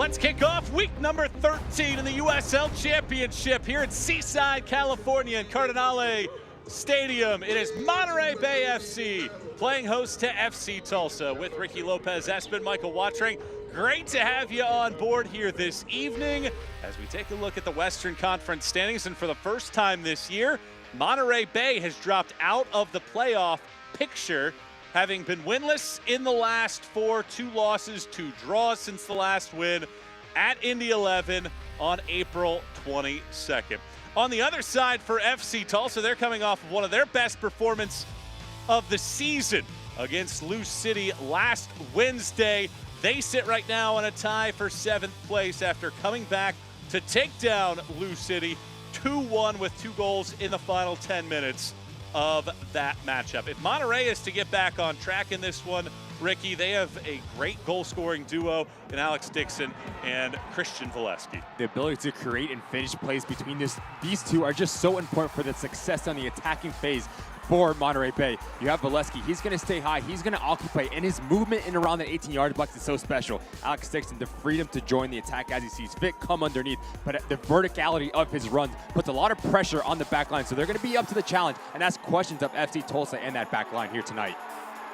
Let's kick off week number 13 in the USL Championship here at Seaside, California in Cardinale Stadium. It is Monterey Bay F.C. playing host to FC Tulsa with Ricky Lopez-Espin, Michael Watring. Great to have you on board here this evening as we take a look at the Western Conference standings. And for the first time this year, Monterey Bay has dropped out of the playoff picture, having been winless in the last four, 2 losses, 2 draws since the last win at Indy 11 on April 22nd. On the other side for FC Tulsa, they're coming off of one of their best performances of the season against Lou City last Wednesday. They sit right now in a tie for 7th place after coming back to take down Lou City 2-1 with 2 goals in the final 10 minutes of that matchup. If Monterey is to get back on track in this one, Ricky, they have a great goal-scoring duo in Alex Dixon and Christian Valesky. The ability to create and finish plays between these two are just so important for the success on the attacking phase for Monterey Bay. You have Valesky, he's going to stay high, he's going to occupy, and his movement in around that 18-yard box is so special. Alex Dixon, the freedom to join the attack as he sees fit, come underneath, but the verticality of his runs puts a lot of pressure on the back line, so they're going to be up to the challenge and ask questions of FC Tulsa and that back line here tonight.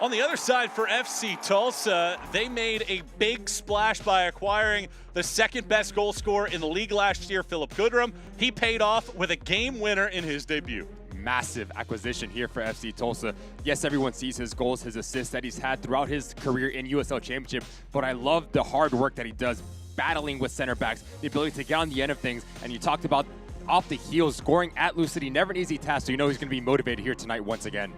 On the other side for FC Tulsa, they made a big splash by acquiring the second best goal scorer in the league last year, Philip Goodrum. He paid off with a game winner in his debut. Massive acquisition here for FC Tulsa. Yes, everyone sees his goals, his assists that he's had throughout his career in USL Championship, but I love the hard work that he does battling with center backs, the ability to get on the end of things, and you talked about off the heels, scoring at Lou City, never an easy task, so you know he's going to be motivated here tonight once again.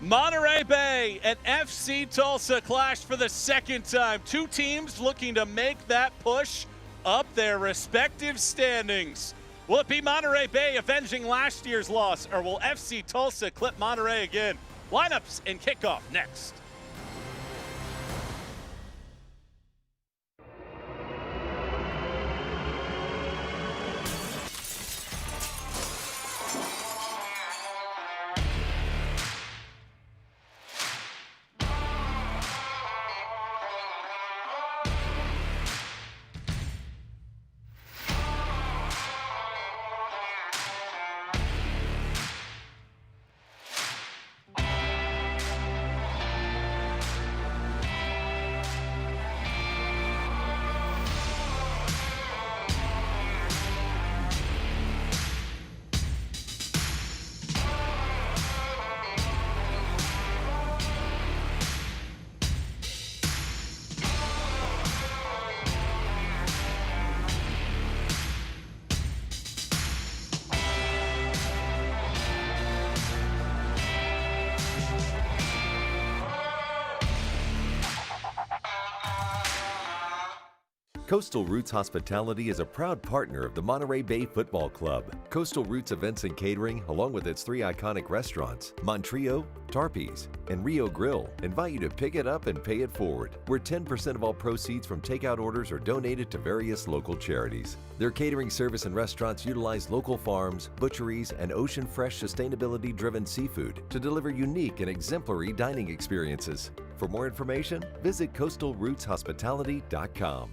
Monterey Bay and FC Tulsa clash for the second time. 2 teams looking to make that push up their respective standings. Will it be Monterey Bay avenging last year's loss, or will FC Tulsa clip Monterey again? Lineups and kickoff next. Coastal Roots Hospitality is a proud partner of the Monterey Bay Football Club. Coastal Roots Events and Catering, along with its 3 iconic restaurants, Montrio, Tarpe's, and Rio Grill, invite you to pick it up and pay it forward, where 10% of all proceeds from takeout orders are donated to various local charities. Their catering service and restaurants utilize local farms, butcheries, and ocean fresh sustainability-driven seafood to deliver unique and exemplary dining experiences. For more information, visit coastalrootshospitality.com.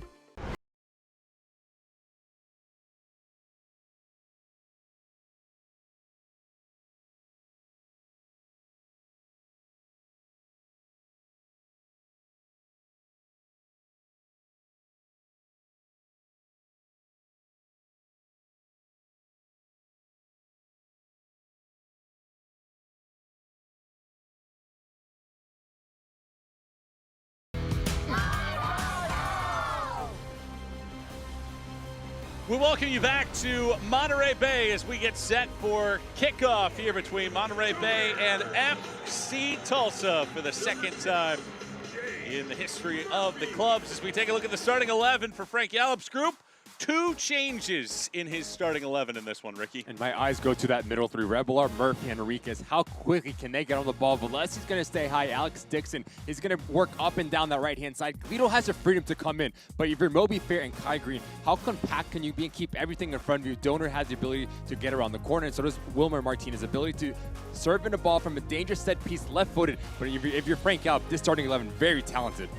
We welcome you back to Monterey Bay as we get set for kickoff here between Monterey Bay and FC Tulsa for the second time in the history of the clubs. As we take a look at the starting 11 for Frank Yallop's group, 2 changes in his starting 11 in this one, Ricky. And my eyes go to that middle 3, Revelar, Murphy, and Enriquez. How quickly can they get on the ball? Valesi's going to stay high. Alex Dixon is going to work up and down that right-hand side. Guido has the freedom to come in. But if you're Moby Fair and Kai Green, how compact can you be and keep everything in front of you? Donor has the ability to get around the corner, and so does Wilmer Martinez. Ability to serve in the ball from a dangerous set piece, left-footed. But if you're Frank Yallop, this starting 11, very talented.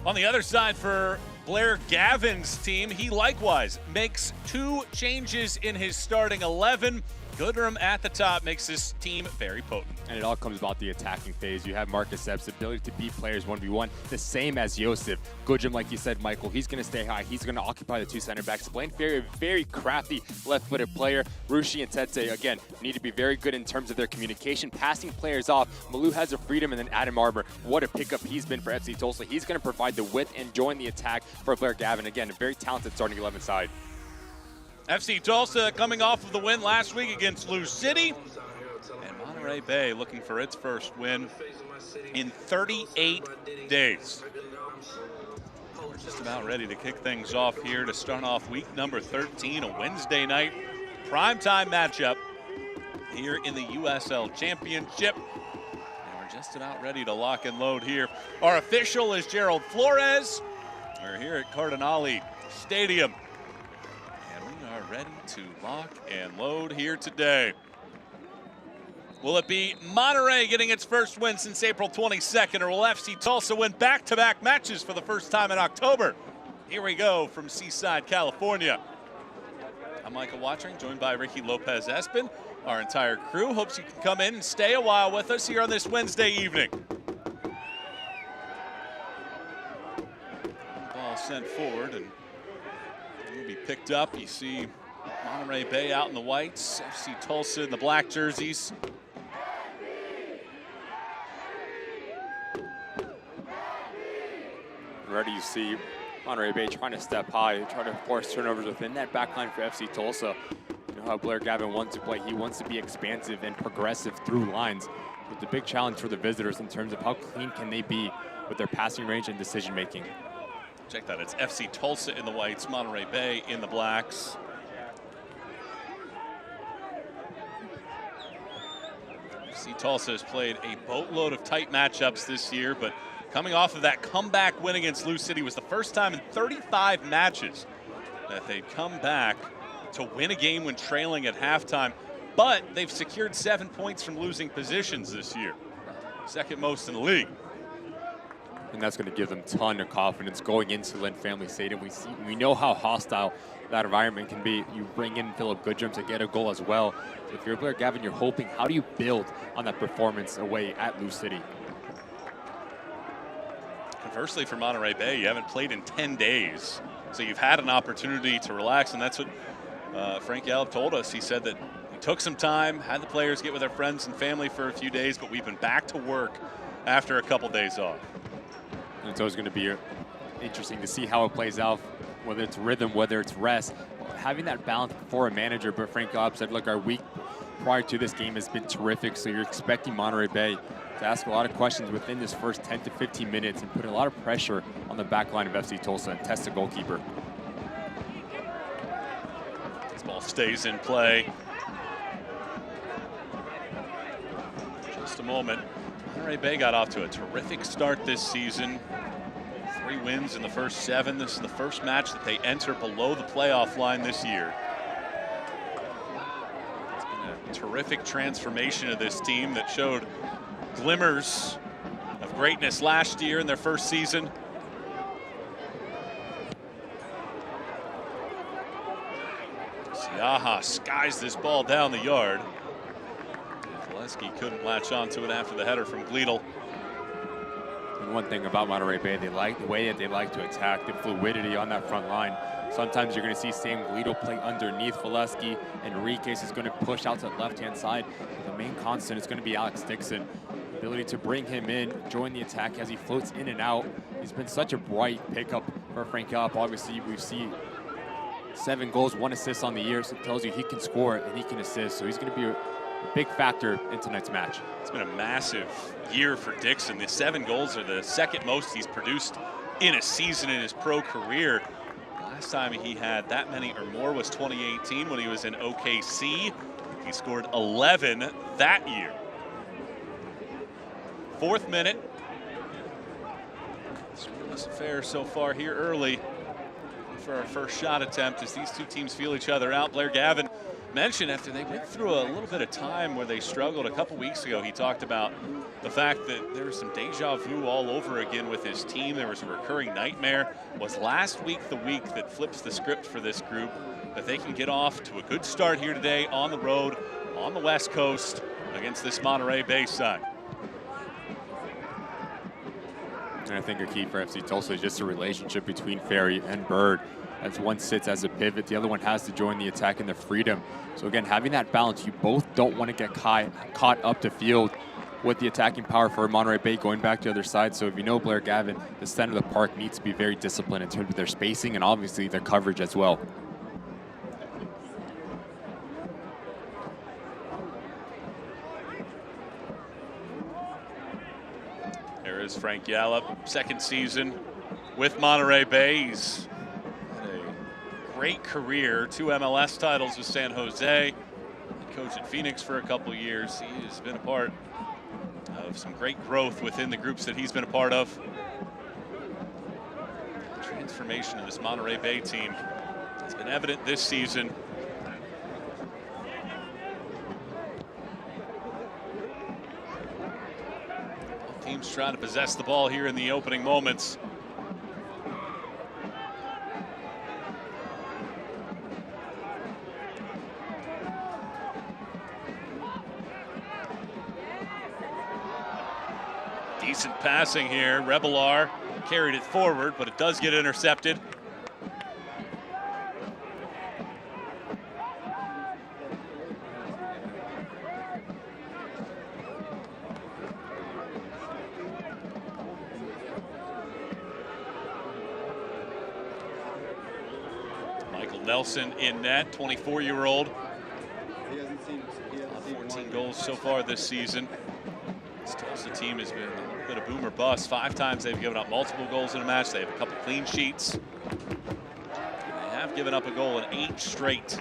On the other side for Blair Gavin's team, he likewise makes 2 changes in his starting 11. Goodrum at the top makes this team very potent. And it all comes about the attacking phase. You have Marcus Epps' ability to beat players 1v1, the same as Josef. Goodrum, like you said, Michael, he's going to stay high. He's going to occupy the 2 center backs. Blaine Ferry, very crafty left-footed player. Rushi and Tete, again, need to be very good in terms of their communication, passing players off. Malou has the freedom, and then Adam Arbor, what a pickup he's been for FC Tulsa. He's going to provide the width and join the attack for Blair Gavin. Again, a very talented starting 11 side. FC Tulsa coming off of the win last week against Lou City. And Monterey Bay looking for its first win in 38 days. We're just about ready to kick things off here to start off week number 13, a Wednesday night primetime matchup here in the USL Championship. And we're just about ready to lock and load here. Our official is Gerald Flores. We're here at Cardinale Stadium. Ready to lock and load here today. Will it be Monterey getting its first win since April 22nd, or will FC Tulsa win back-to-back matches for the first time in October? Here we go from Seaside, California. I'm Michael Watring, joined by Ricky Lopez-Espin. Our entire crew hopes you can come in and stay a while with us here on this Wednesday evening. Ball sent forward and will be picked up. You see Monterey Bay out in the whites, FC Tulsa in the black jerseys. Already you see Monterey Bay trying to step high, trying to force turnovers within that back line for FC Tulsa. You know how Blair Gavin wants to play. He wants to be expansive and progressive through lines. But the big challenge for the visitors in terms of how clean can they be with their passing range and decision making. Check that, it's FC Tulsa in the whites, Monterey Bay in the blacks. FC Tulsa has played a boatload of tight matchups this year, but coming off of that comeback win against Lou City was the first time in 35 matches that they'd come back to win a game when trailing at halftime. But they've secured 7 points from losing positions this year, second most in the league. And that's going to give them a ton of confidence going into Lynn Family Stadium. We know how hostile that environment can be. You bring in Philip Goodrum to get a goal as well. So if you're Blair Gavin, you're hoping, how do you build on that performance away at Lou City? Conversely, for Monterey Bay, you haven't played in 10 days. So you've had an opportunity to relax, and that's what Frank Gallup told us. He said that he took some time, had the players get with their friends and family for a few days, but we've been back to work after a couple days off. And it's always going to be interesting to see how it plays out, whether it's rhythm, whether it's rest. Having that balance for a manager, but Frank Gallup said, look, our week prior to this game has been terrific, so you're expecting Monterey Bay to ask a lot of questions within this first 10 to 15 minutes and put a lot of pressure on the back line of FC Tulsa and test the goalkeeper. This ball stays in play. Just a moment. Monterey Bay got off to a terrific start this season. 3 wins in the first 7. This is the first match that they enter below the playoff line this year. It's been a terrific transformation of this team that showed glimmers of greatness last year in their first season. Siaha skies this ball down the yard. Valesky couldn't latch onto it after the header from Gleedle. And one thing about Monterey Bay, they like the way that they like to attack, the fluidity on that front line. Sometimes you're going to see Sam Gleedle play underneath Valesky, and Enriquez is going to push out to the left-hand side. The main constant is going to be Alex Dixon. The ability to bring him in, join the attack as he floats in and out. He's been such a bright pickup for Frank Gallup. Obviously, we've seen 7 goals, 1 assist on the year, so it tells you he can score and he can assist. So he's going to be a big factor in tonight's match. It's been a massive year for Dixon. The 7 goals are the second most he's produced in a season in his pro career. Last time he had that many or more was 2018 when he was in OKC. He scored 11 that year. 4th minute. Scoreless affair so far here early for our first shot attempt as these two teams feel each other out. Blair Gavin mentioned after they went through a little bit of time where they struggled a couple weeks ago. He talked about the fact that there was some deja vu all over again with his team. There was a recurring nightmare. Was last week the week that flips the script for this group, that they can get off to a good start here today on the road, on the West Coast, against this Monterey Bay side. And I think a key for FC Tulsa is just the relationship between Ferry and Bird. As one sits as a pivot, the other one has to join the attack in the freedom. So again, having that balance, you both don't want to get caught up to field with the attacking power for Monterey Bay going back to the other side. So if you know Blair Gavin, the center of the park needs to be very disciplined in terms of their spacing and obviously their coverage as well. There is Frank Yallop, second season with Monterey Bay. He's had a great career, 2 MLS titles with San Jose, coach at Phoenix for a couple years. He has been a part of some great growth within the groups that he's been a part of. The transformation of this Monterey Bay team has been evident this season. Both teams trying to possess the ball here in the opening moments. Decent passing here. Rebelar carried it forward, but it does get intercepted. Michael Nelson in net, 24-year-old. 14 goals so far this season. This Tulsa team has been a little bit of boom or bust. 5 times they've given up multiple goals in a match. They have a couple clean sheets. And they have given up a goal in 8 straight.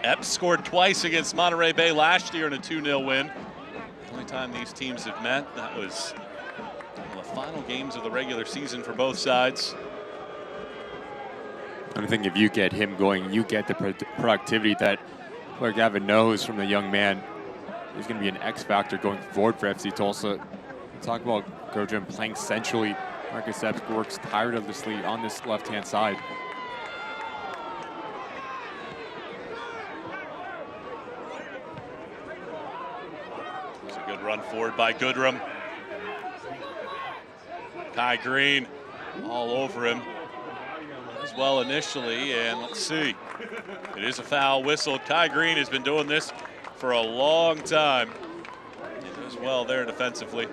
Epps scored twice against Monterey Bay last year in a 2-0 win. The only time these teams have met, that was in the final games of the regular season for both sides. And I think if you get him going, you get the productivity that Blair Gavin knows from the young man. He's going to be an X factor going forward for FC Tulsa. Talk about Gojim playing centrally. Marcus Epps works tirelessly on this left-hand side. Good run forward by Goodrum. Kai Green all over him as well initially, and let's see. It is a foul whistled. Kai Green has been doing this for a long time. He does well there defensively.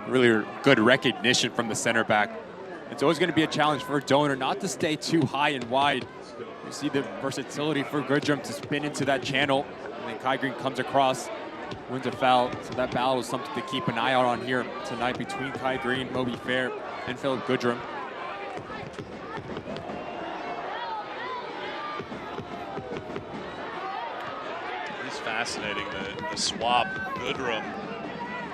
Really good recognition from the center back. It's always going to be a challenge for a donor not to stay too high and wide. You see the versatility for Goodrum to spin into that channel, and then Kai Green comes across, wins a foul. So that battle is something to keep an eye out on here tonight between Kai Green, Moby Fair, and Philip Goodrum. It's fascinating, the swap. Goodrum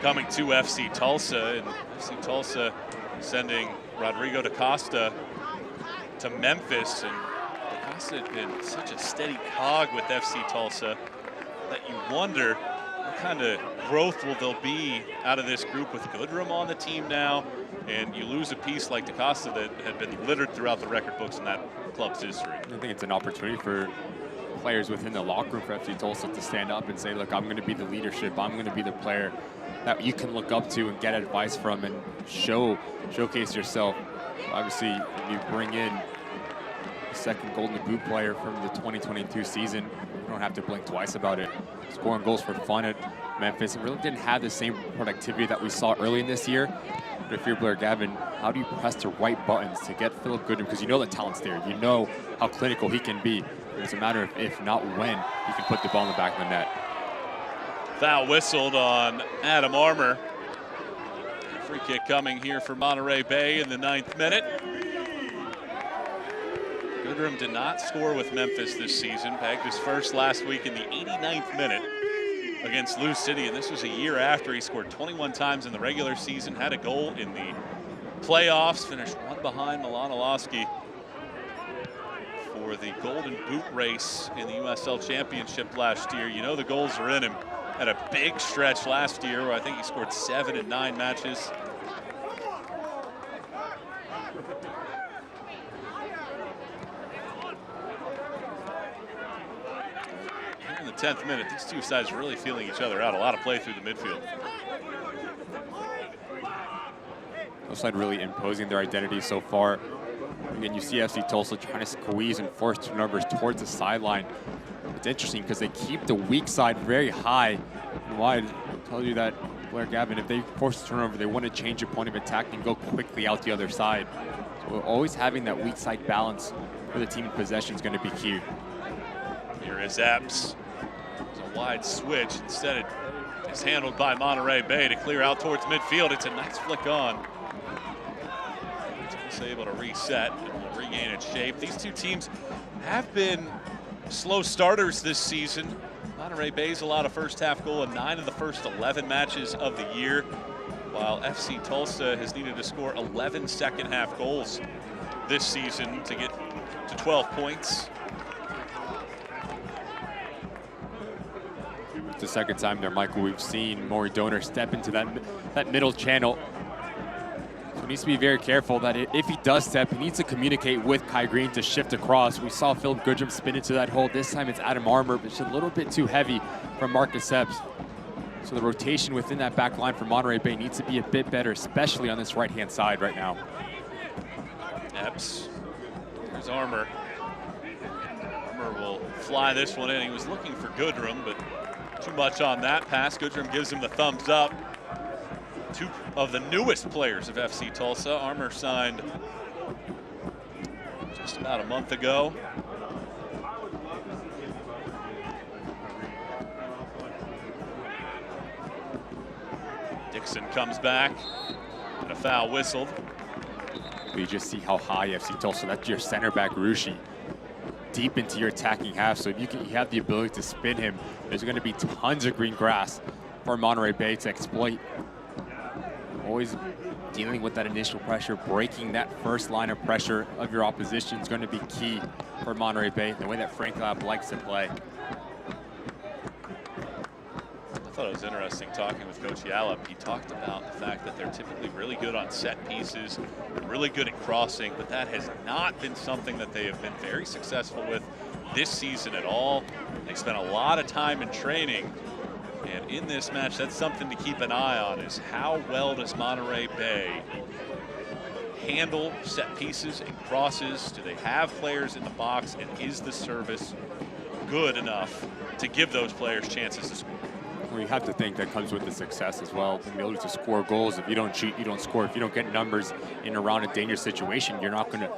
coming to FC Tulsa, and FC Tulsa sending Rodrigo da Costa to Memphis. And da Costa had been such a steady cog with FC Tulsa that you wonder what kind of growth will there be out of this group with Goodrum on the team now, and you lose a piece like da Costa that had been littered throughout the record books in that club's history. I think it's an opportunity for players within the locker room for FC Tulsa to stand up and say, look, I'm going to be the leadership. I'm going to be the player that you can look up to and get advice from and showcase yourself. Obviously, you bring in the second Golden Boot player from the 2022 season. You don't have to blink twice about it. Scoring goals for fun at Memphis. It really didn't have the same productivity that we saw early in this year. But if you're Blair Gavin, how do you press the right buttons to get Philip Goodrum? Because you know the talent's there. You know how clinical he can be. It's a matter of if, not when, you can put the ball in the back of the net. Foul whistled on Adam Armour. Free kick coming here for Monterey Bay in the 9th minute. Goodrum did not score with Memphis this season. Bagged his first last week in the 89th minute against Lou City, and this was a year after he scored 21 times in the regular season, had a goal in the playoffs, finished one behind Milanowski for the Golden Boot race in the USL Championship last year. You know the goals are in him. Had a big stretch last year where I think he scored 7 in 9 matches. In the 10th minute, these two sides are really feeling each other out. A lot of play through the midfield. Both sides really imposing their identity so far. Again, you see FC Tulsa trying to squeeze and force turnovers towards the sideline. It's interesting because they keep the weak side very high and wide. I told you that, Blair Gavin, if they force a turnover, they want to change your point of attack and go quickly out the other side. So always having that weak side balance for the team in possession is going to be key. Here is Epps. It's a wide switch. Instead, it's handled by Monterey Bay to clear out towards midfield. It's a nice flick on. It's able to reset and will regain its shape. These two teams have been slow starters this season. Monterey Bay's allowed a first half goal in 9 of the first 11 matches of the year, while FC Tulsa has needed to score 11 second half goals this season to get to 12 points. It's the second time there, Michael, we've seen Maury Donor step into that middle channel. So he needs to be very careful that if he does step, he needs to communicate with Kai Green to shift across. We saw Philip Goodrum spin into that hole. This time it's Adam Armour, but it's a little bit too heavy from Marcus Epps. So the rotation within that back line for Monterey Bay needs to be a bit better, especially on this right-hand side right now. Epps, there's Armour. Armour will fly this one in. He was looking for Goodrum, but too much on that pass. Goodrum gives him the thumbs up. Two of the newest players of FC Tulsa. Armour signed just about a month ago. Dixon comes back and a foul whistled. You just see how high FC Tulsa, that's your center back Rushi, deep into your attacking half. So if you have the ability to spin him, there's going to be tons of green grass for Monterey Bay to exploit. Always dealing with that initial pressure, breaking that first line of pressure of your opposition is going to be key for Monterey Bay, the way that Frank Lab likes to play. I thought it was interesting talking with Coach Yallop. He talked about the fact that they're typically really good on set pieces, really good at crossing, but that has not been something that they have been very successful with this season at all. They spent a lot of time in training. And in this match, that's something to keep an eye on, is how well does Monterey Bay handle set pieces and crosses? Do they have players in the box, and is the service good enough to give those players chances to score? Well, you have to think that comes with the success as well, the ability to score goals. If you don't cheat, you don't score. If you don't get numbers in around a dangerous situation, you're not going to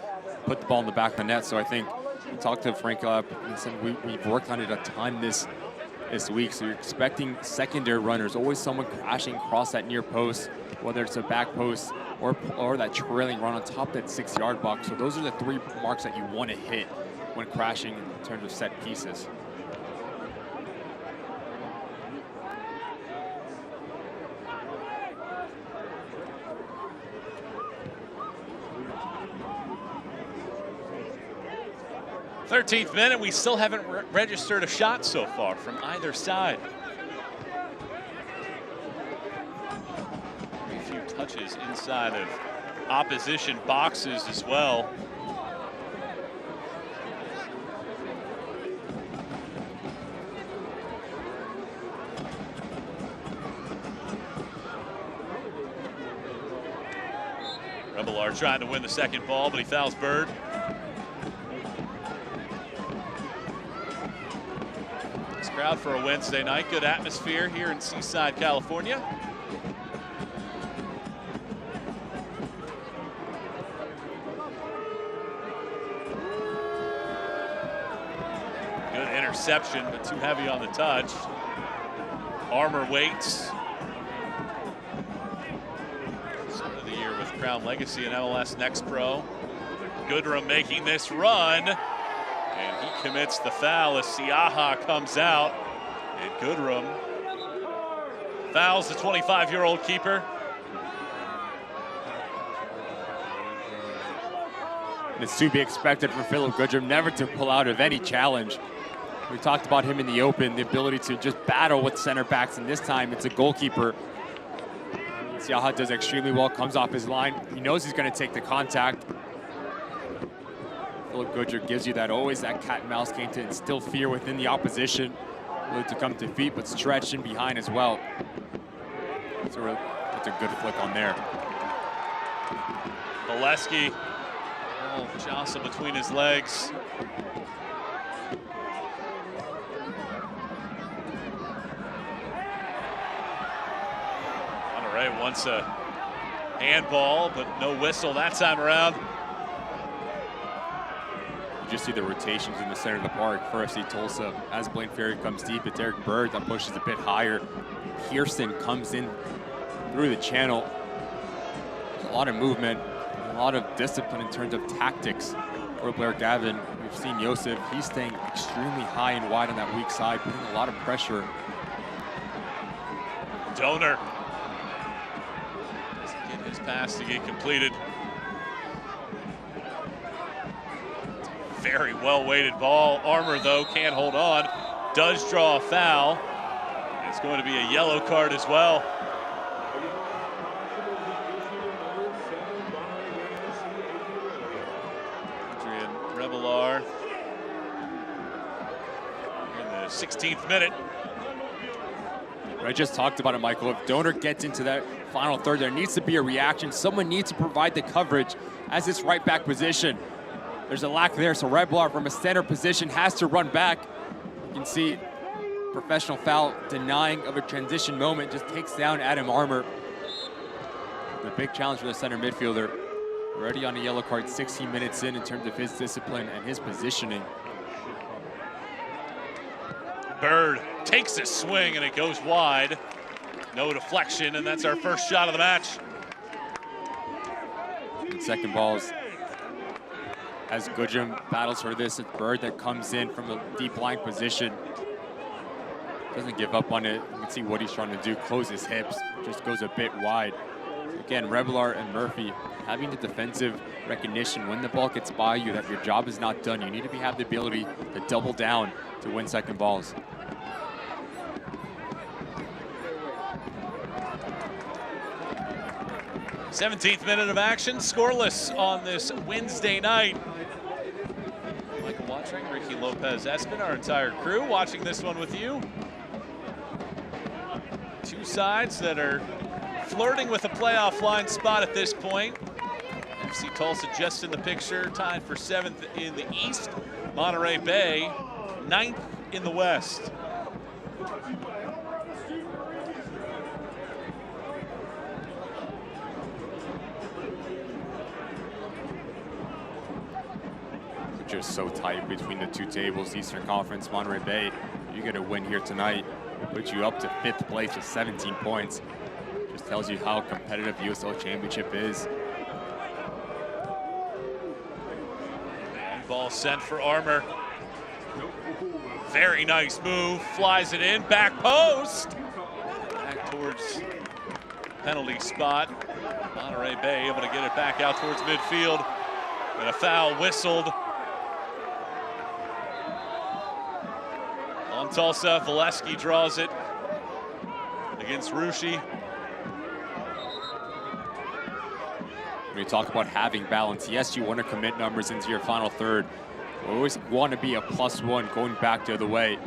put the ball in the back of the net. So I think we talked to Frank up and said we've worked on it a ton this week, so you're expecting secondary runners, always someone crashing across that near post, whether it's a back post or that trailing run on top of that 6-yard box. So those are the 3 marks that you want to hit when crashing in terms of set pieces. th minute, we still haven't registered a shot so far from either side. A few touches inside of opposition boxes as well. Rebelard trying to win the second ball, but he fouls Bird. Crowd for a Wednesday night. Good atmosphere here in Seaside, California. Good interception, but too heavy on the touch. Armour waits. Start of the year with Crown Legacy and MLS Next Pro. Goodrum making this run, and he commits the foul as Siaha comes out, and Goodrum fouls the 25-year-old keeper. It's to be expected for Philip Goodrum never to pull out of any challenge. We talked about him in the open, the ability to just battle with center backs, and this time it's a goalkeeper. Siaha does extremely well, comes off his line. He knows he's going to take the contact. Philip Goodrum gives you that always that cat and mouse game to instill fear within the opposition, really to come to feet, but stretch in behind as well. So that's a good flick on there. Valesky, jostle between his legs. Monterey wants a handball, but no whistle that time around. You just see the rotations in the center of the park for FC Tulsa. As Blaine Ferry comes deep, it's Eric Bird that pushes a bit higher. Pearson comes in through the channel. There's a lot of movement, a lot of discipline in terms of tactics for Blair Gavin. We've seen Joseph, he's staying extremely high and wide on that weak side, putting a lot of pressure. Donor doesn't get his pass to get completed. Very well-weighted ball. Armour, though, can't hold on. Does draw a foul. It's going to be a yellow card as well. Adrian Revelar in the 16th minute. I just talked about it, Michael. If Donor gets into that final third, there needs to be a reaction. Someone needs to provide the coverage as this right back position. There's a lack there, so Revelar from a center position has to run back. You can see professional foul denying of a transition moment, just takes down Adam Armour. The big challenge for the center midfielder. Already on a yellow card, 16 minutes in terms of his discipline and his positioning. Bird takes a swing and it goes wide. No deflection, and that's our first shot of the match. And second balls. As Goodrum battles for this, it's Bird that comes in from a deep line position. Doesn't give up on it. You can see what he's trying to do, close his hips, just goes a bit wide. Again, Revelar and Murphy having the defensive recognition when the ball gets by you that your job is not done. You need to have the ability to double down to win second balls. th minute of action, scoreless on this Wednesday night. Michael Watring, Ricky Lopez Espin, our entire crew watching this one with you. Two sides that are flirting with a playoff line spot at this point. FC Tulsa just in the picture, tied for 7th in the East. Monterey Bay, 9th in the West. Just so tight between the two tables. Eastern Conference, Monterey Bay, you get a win here tonight, it puts you up to 5th place with 17 points. Just tells you how competitive the USL Championship is. Ball sent for Armour. Very nice move, flies it in, back post. Back towards penalty spot. Monterey Bay able to get it back out towards midfield. And a foul whistled on Tulsa. Valesky draws it against Rushi. When you talk about having balance, yes, you want to commit numbers into your final third. You always want to be a +1 going back the other way.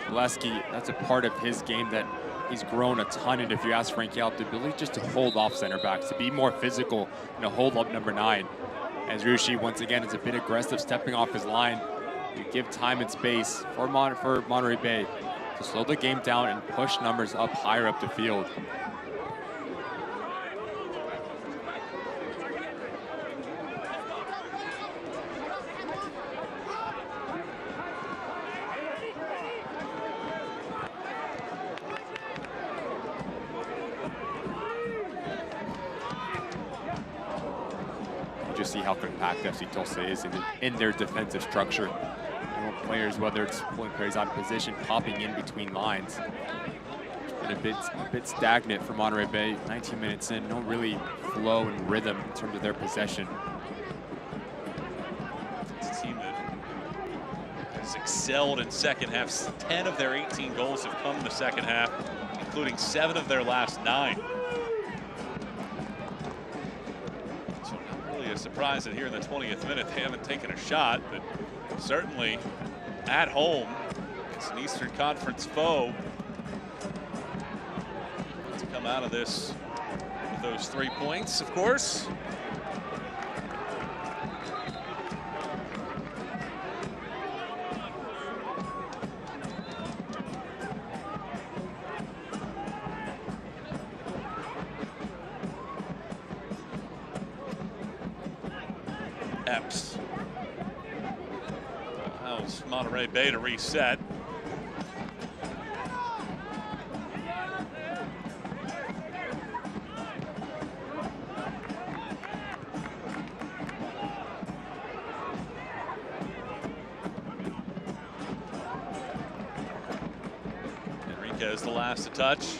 Valesky, that's a part of his game that he's grown a ton in. If you ask Frank Yelp, the ability just to hold off center backs, to be more physical, and to hold up number 9. As Rushi, once again, is a bit aggressive, stepping off his line. You give time and space for Monterey Bay to slow the game down and push numbers up higher up the field. just see how compact FC Tulsa is in their defensive structure. You want players, whether it's pulling players out of position, popping in between lines. It's been a bit stagnant for Monterey Bay. 19 minutes in, no really flow and rhythm in terms of their possession. It's a team that has excelled in second halves. 10 of their 18 goals have come in the second half, including 7 of their last 9. So not really a surprise that here in the 20th minute they haven't taken a shot, but certainly at home it's an Eastern Conference foe to come out of this with those 3 points, of course. Epps allows Monterey Bay to reset. Enriquez the last to touch.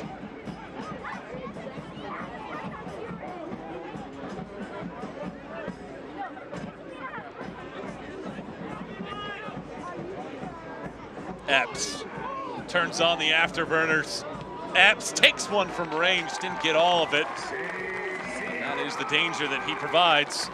Epps turns on the afterburners. Epps takes one from range, didn't get all of it. And that is the danger that he provides.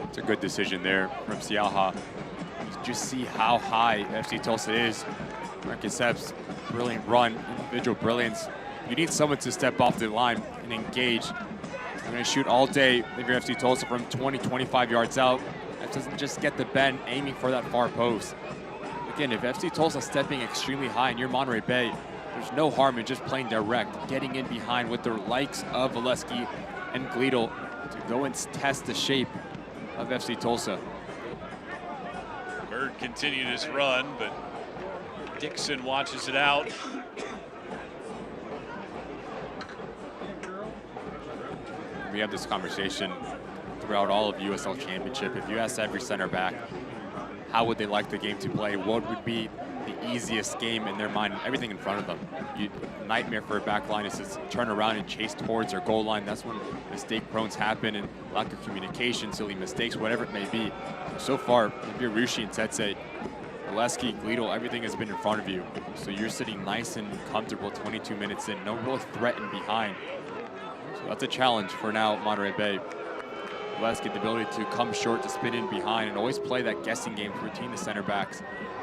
It's a good decision there from Siaha. Just see how high FC Tulsa is. Marcus Epps, brilliant run, individual brilliance. You need someone to step off the line and engage. I'm going to shoot all day if you're FC Tulsa from 20, 25 yards out. That doesn't just get the bend, aiming for that far post. Again, if FC Tulsa is stepping extremely high and you're Monterey Bay, there's no harm in just playing direct, getting in behind with the likes of Valesky and Gleedle to go and test the shape of FC Tulsa. Bird continued his run, but Dixon watches it out. We have this conversation throughout all of USL Championship. If you ask every center back, how would they like the game to play? What would be the easiest game in their mind? Everything in front of them. Nightmare for a back line is to turn around and chase towards their goal line. That's when mistake prones happen and lack of communication, silly mistakes, whatever it may be. So far, if you're Rushi and Tetse, Valesky, Gleedle, everything has been in front of you. So you're sitting nice and comfortable 22 minutes in, no real threat in behind. So that's a challenge for now Monterey Bay. Valesky, the ability to come short, to spin in behind, and always play that guessing game between the center backs.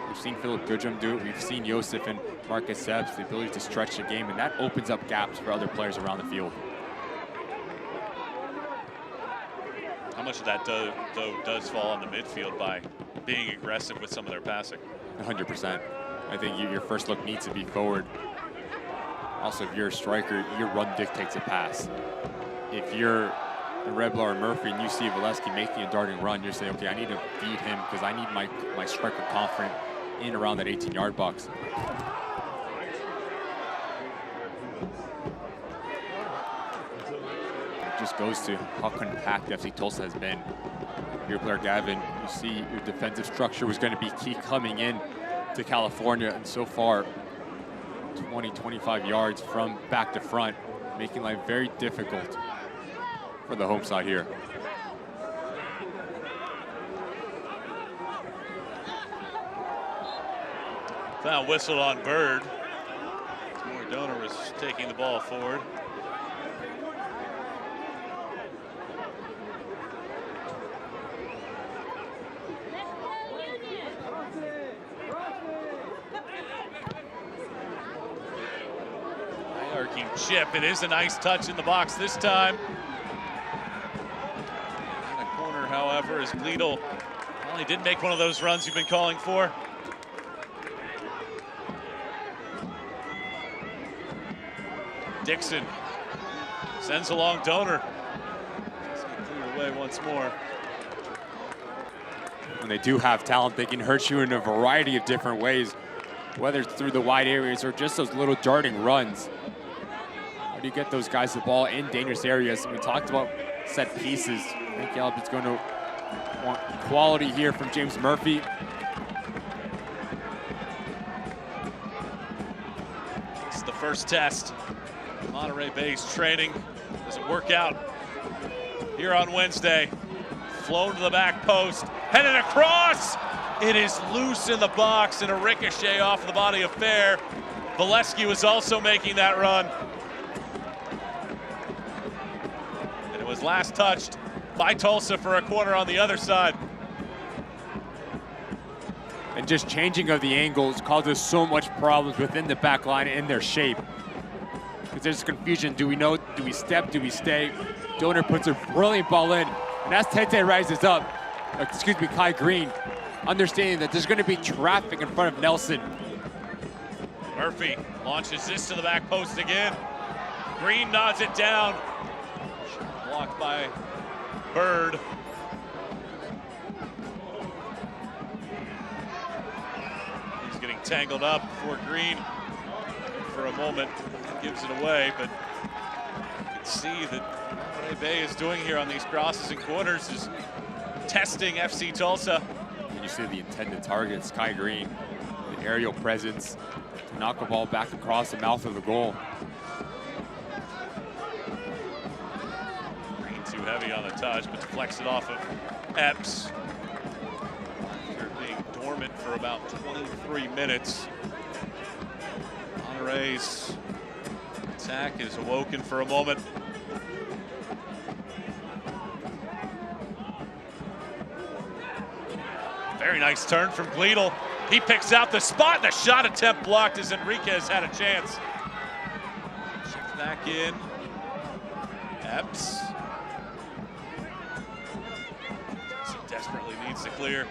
We've seen Philip Goodrum do it. We've seen Josef and Marcus Epps, the ability to stretch the game, and that opens up gaps for other players around the field. How much of that, though, does fall on the midfield by being aggressive with some of their passing? 100%. I think your first look needs to be forward. Also, if you're a striker, your run dictates a pass. If you're a Rebler or Murphy and you see Valesky making a darting run, you're saying, okay, I need to feed him because I need my striker confident in around that 18-yard box. It just goes to how compact FC Tulsa has been. Your player Gavin, you see your defensive structure was going to be key coming in to California, and so far 20, 25 yards from back to front, making life very difficult for the home side here. Foul whistled on Bird. Donor was taking the ball forward. Arcing chip. It is a nice touch in the box this time. as Gleedle, well, he did make one of those runs you've been calling for. Dixon sends along Donor. Cleared away once more. When they do have talent, they can hurt you in a variety of different ways, whether it's through the wide areas or just those little darting runs. How do you get those guys the ball in dangerous areas? We talked about set pieces. I think Gallup is going to want quality here from James Murphy. It's the first test. Monterey Bay's training doesn't work out here on Wednesday. Flown to the back post, headed across. It is loose in the box and a ricochet off the body of Fair. Valesky was also making that run. And it was last touched by Tulsa for a corner on the other side. And just changing of the angles causes so much problems within the back line and their shape. Because there's confusion. Do we know? Do we step? Do we stay? Donor puts a brilliant ball in. And as Tete rises up, Kai Green, understanding that there's going to be traffic in front of Nelson. Murphy launches this to the back post again. Green nods it down. Blocked by Bird. He's getting tangled up before Green for a moment gives it away, but you can see that Monterey Bay is doing here on these crosses and corners is testing FC Tulsa. And you see the intended targets, Kai Green, the aerial presence to knock the ball back across the mouth of the goal. Green too heavy on the touch, but deflects it off of Epps. After being dormant for about 23 minutes. Monterey's attack is awoken for a moment. Very nice turn from Gleedle. He picks out the spot. The shot attempt blocked as Enriquez had a chance. Checks back in. Epps. Desperately needs to clear.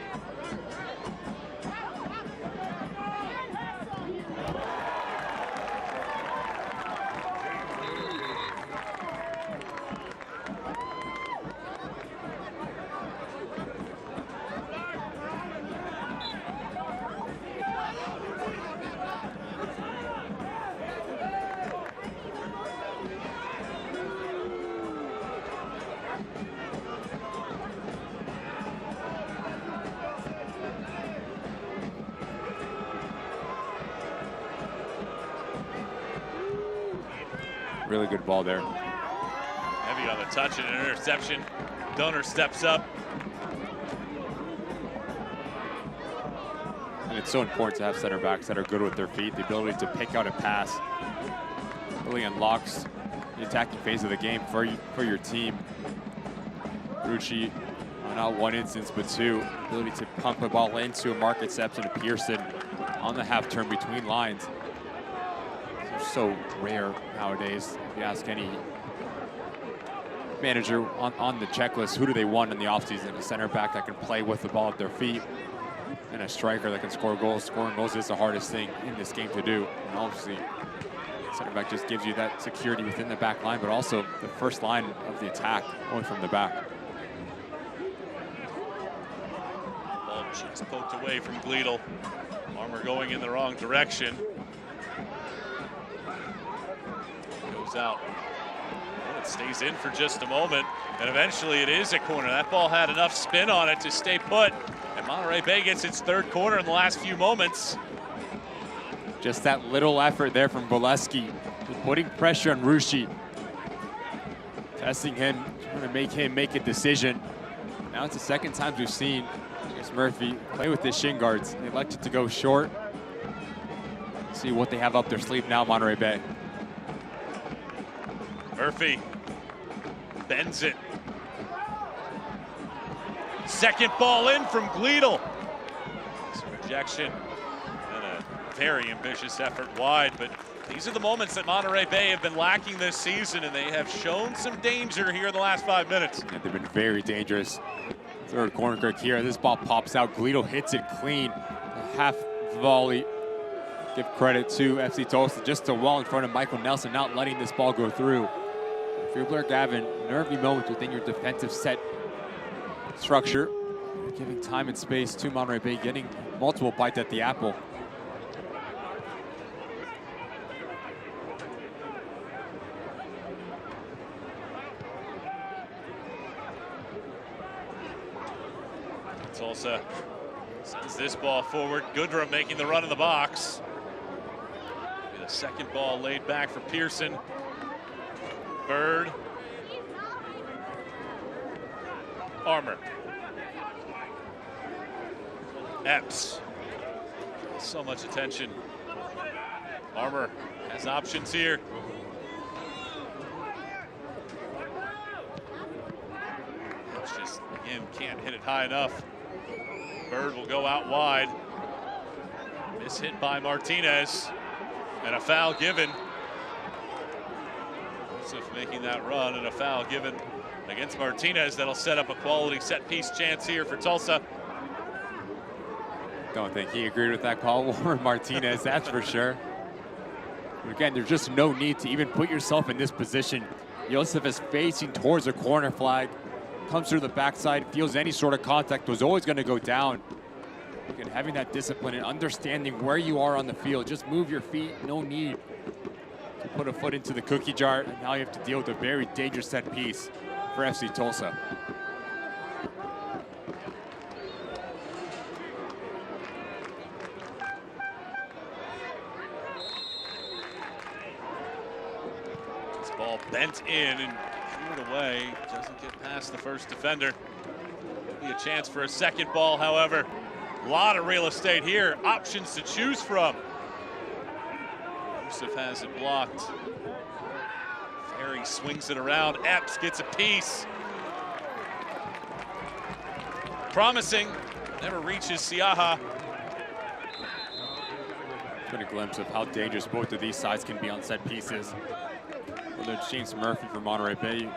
Really good ball there. Heavy on the touch and an interception. Donor steps up. And it's so important to have center backs that are good with their feet. The ability to pick out a pass really unlocks the attacking phase of the game for your team. Rucci, not one instance, but two. Ability to pump the ball into a Marcus Epps and a Pearson on the half turn between lines. They're so rare nowadays. If you ask any manager on the checklist, who do they want in the offseason? A center back that can play with the ball at their feet and a striker that can score goals. Scoring goals is the hardest thing in this game to do. And obviously, center back just gives you that security within the back line, but also the first line of the attack going from the back. Ball just poked away from Gleedle. Armour going in the wrong direction. Goes out. Well, it stays in for just a moment, and eventually it is a corner. That ball had enough spin on it to stay put, and Monterey Bay gets its third corner in the last few moments. Just that little effort there from Valesky, putting pressure on Rucci, testing him, trying to make him make a decision. Now it's the second time we've seen James Murphy play with his shin guards. They elected to go short. See what they have up their sleeve now, Monterey Bay. Murphy bends it. Second ball in from Gleedle. Some rejection and a very ambitious effort wide, but these are the moments that Monterey Bay have been lacking this season, and they have shown some danger here in the last 5 minutes. And they've been very dangerous. Third corner kick here. This ball pops out. Guido hits it clean. A half volley. Give credit to FC Tulsa, just a wall in front of Michael Nelson, not letting this ball go through. If you're Blair Gavin, nervy moments within your defensive set structure. Giving time and space to Monterey Bay, getting multiple bites at the apple. Tulsa sends this ball forward. Goodrum making the run in the box. The second ball laid back for Pearson. Bird. Armour. Epps. So much attention. Armour has options here. Epps just, again, can't hit it high enough. Bird will go out wide. Miss hit by Martinez. And a foul given. Joseph making that run, and a foul given against Martinez. That'll set up a quality set piece chance here for Tulsa. Don't think he agreed with that call, Warren Martinez, that's for sure. But again, there's just no need to even put yourself in this position. Joseph is facing towards the corner flag, comes through the backside, feels any sort of contact, was always going to go down. Again, having that discipline and understanding where you are on the field, just move your feet, no need to put a foot into the cookie jar. And now you have to deal with a very dangerous set piece for FC Tulsa. This ball bent in and threw it away. Doesn't get past the first defender. Maybe a chance for a second ball, however. A lot of real estate here, options to choose from. Joseph has it blocked. Ferry swings it around. Epps gets a piece. Promising, never reaches Siaha. Get a glimpse of how dangerous both of these sides can be on set pieces. Whether it's James Murphy for Monterey Bay,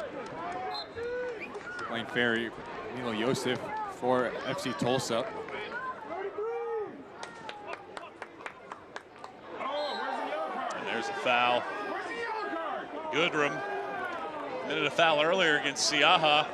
Wayne Ferry, Milo Joseph for FC Tulsa. There's a foul. Goodrum committed a foul earlier against Siaha.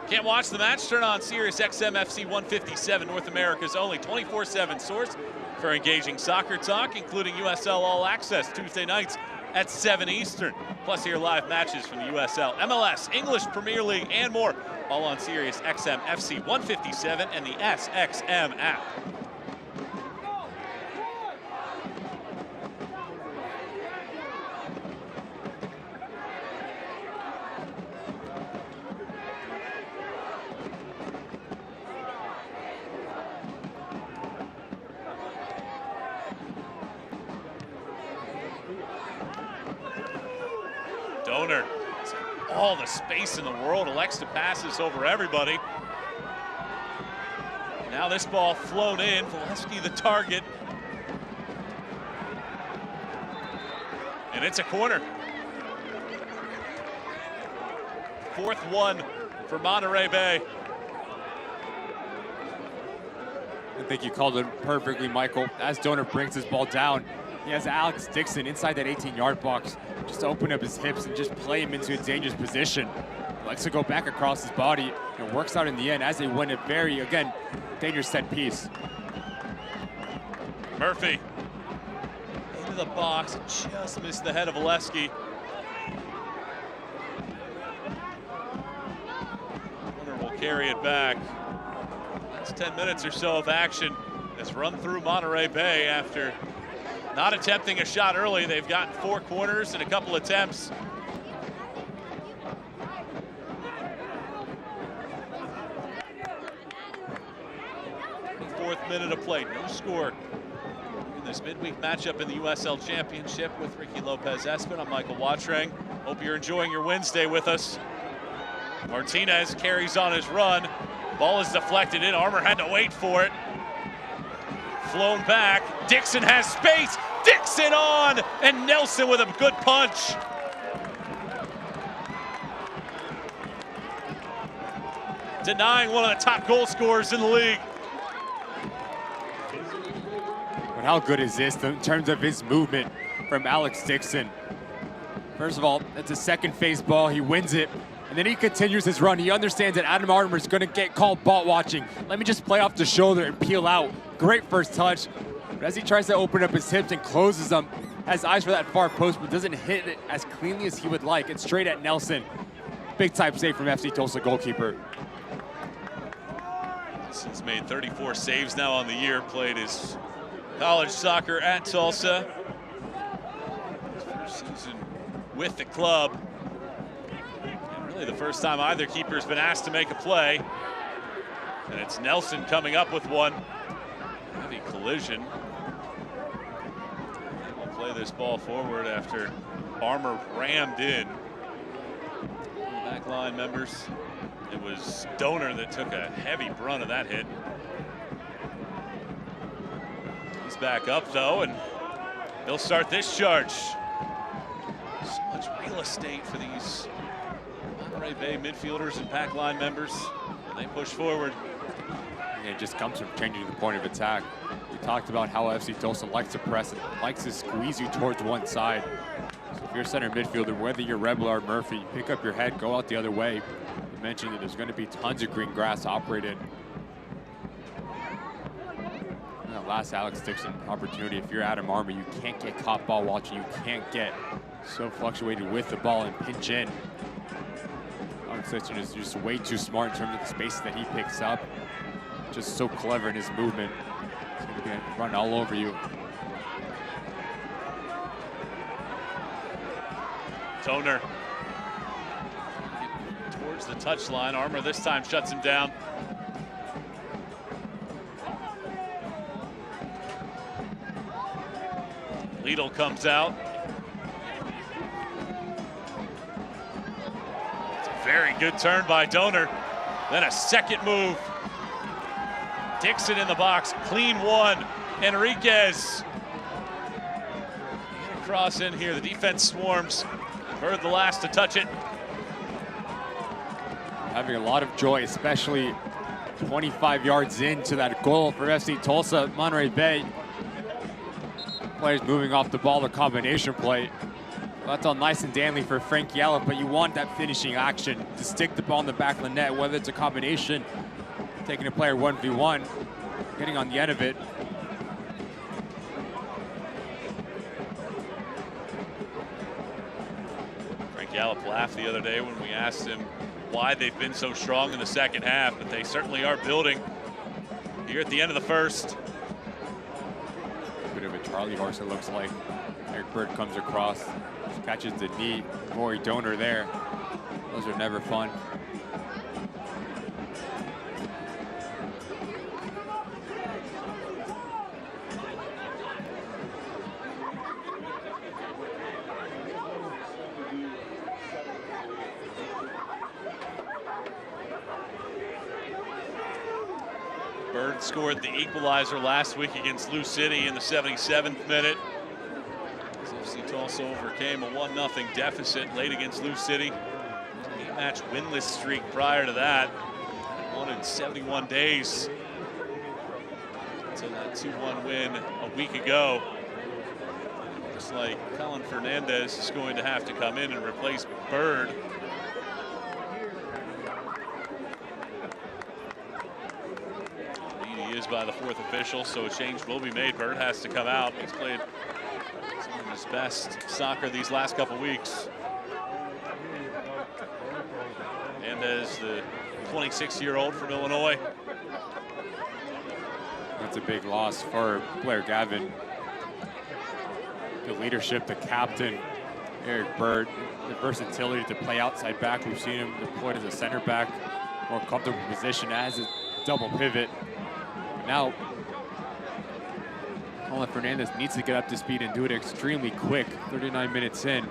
Can't watch the match? Turn on Sirius XM FC 157, North America's only 24/7 source for engaging soccer talk, including USL All Access Tuesday nights at 7 Eastern. Plus hear live matches from the USL, MLS, English Premier League, and more. All on Sirius XM FC 157 and the SXM app. Donor. All the space in the world, elects to pass this over everybody. Now this ball flown in, Valesky the target. And it's a corner. Fourth one for Monterey Bay. I think you called it perfectly, Michael. As Donor brings his ball down, he has Alex Dixon inside that 18-yard box. Just to open up his hips and just play him into a dangerous position. Likes to go back across his body and works out in the end as they win a very, again, dangerous set piece. Murphy into the box, just missed the head of Valesky. Donor will carry it back. Last 10 minutes or so of action has run through Monterey Bay after not attempting a shot early. They've gotten 4 corners and a couple attempts. Fourth minute of play, no score in this midweek matchup in the USL Championship with Ricky Lopez-Espin. I'm Michael Watrang. Hope you're enjoying your Wednesday with us. Martinez carries on his run. Ball is deflected in. Armour had to wait for it. Flown back. Dixon has space. Dixon on, and Nelson with a good punch. Denying one of the top goal scorers in the league. But how good is this in terms of his movement from Alex Dixon? First of all, it's a second phase ball. He wins it, and then he continues his run. He understands that Adam Armour is going to get called ball watching. Let me just play off the shoulder and peel out. Great first touch. But as he tries to open up his hips and closes them, has eyes for that far post, but doesn't hit it as cleanly as he would like. It's straight at Nelson. Big time save from FC Tulsa goalkeeper. He's made 34 saves now on the year, played his college soccer at Tulsa. His first season with the club. And really the first time either keeper's been asked to make a play. And it's Nelson coming up with one. Heavy collision. We'll play this ball forward after Armour rammed in. Back line members. It was Donor that took a heavy brunt of that hit. He's back up though, and he'll start this charge. So much real estate for these Monterey Bay midfielders and pack line members. And they push forward. And it just comes from changing the point of attack. We talked about how FC Tulsa likes to press and likes to squeeze you towards one side. So if you're a center midfielder, whether you're Rebel or Murphy, pick up your head, go out the other way. You mentioned that there's going to be tons of green grass to operate in. And that last Alex Dixon opportunity, if you're Adam Armour, you can't get caught ball watching. You can't get so fluctuated with the ball and pinch in. Alex Dixon is just way too smart in terms of the spaces that he picks up. Just so clever in his movement. He's going to run all over you. Toner towards the touchline. Armour this time shuts him down. Lidl comes out. It's a very good turn by Donor. Then a second move. Dixon in the box, clean one. Enriquez. Cross in here, the defense swarms. Bird the last to touch it. Having a lot of joy, especially 25 yards into that goal for FC Tulsa. Monterey Bay. Players moving off the ball, the combination play. Well, that's all nice and dandy for Frank Yalla, but you want that finishing action to stick the ball in the back of the net, whether it's a combination, taking a player 1v1, getting on the end of it. Frank Gallup laughed the other day when we asked him why they've been so strong in the second half, but they certainly are building here at the end of the first. Bit of a Charlie horse, it looks like. Eric Bird comes across, catches the knee. Maury Donor there. Those are never fun. Bird scored the equalizer last week against Lou City in the 77th minute. FC Tulsa overcame a 1-0 deficit late against Lou City. 8-match winless streak prior to that. Won in 71 days. Until that 2-1 win a week ago. Looks like Colin Fernandez is going to have to come in and replace Bird. Is by the fourth official, so a change will be made. Bird has to come out. He's played some of his best soccer these last couple weeks. And as the 26-year-old from Illinois. That's a big loss for Blair Gavin. The leadership, the captain, Eric Bird, the versatility to play outside back. We've seen him deployed as a center back, more comfortable position as a double pivot. Now, Colin Fernandez needs to get up to speed and do it extremely quick. 39 minutes in,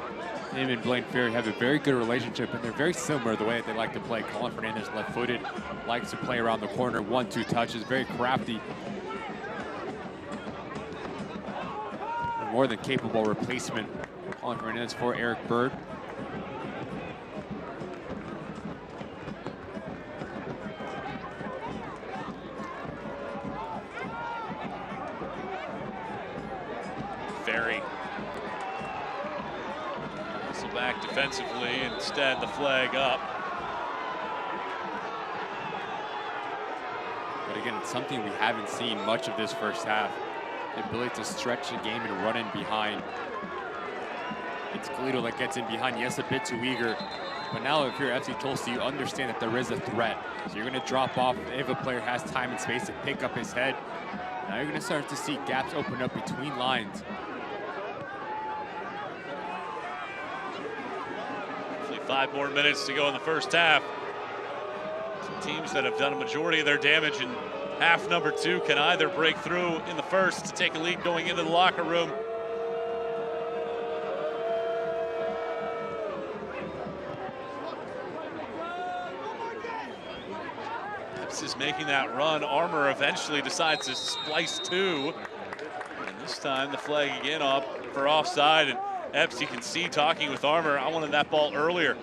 him and Blaine Ferry have a very good relationship, and they're very similar the way that they like to play. Colin Fernandez, left-footed, likes to play around the corner, 1-2 touches, very crafty. more than capable replacement. Calling Hernandez for Eric Bird. Ferry. Whistle back defensively, instead the flag up. But again, it's something we haven't seen much of this first half. The ability to stretch the game and run in behind. It's Galito that gets in behind. Yes, a bit too eager. But now if you're FC Tulsa, you understand that there is a threat. So you're going to drop off if a player has time and space to pick up his head. Now you're going to start to see gaps open up between lines. Actually 5 more minutes to go in the first half. Some teams that have done a majority of their damage in half number 2 can either break through in the first to take a lead going into the locker room. This is making that run. Armour eventually decides to splice 2. And this time the flag again up for offside. And Epps, you can see talking with Armour, I wanted that ball earlier.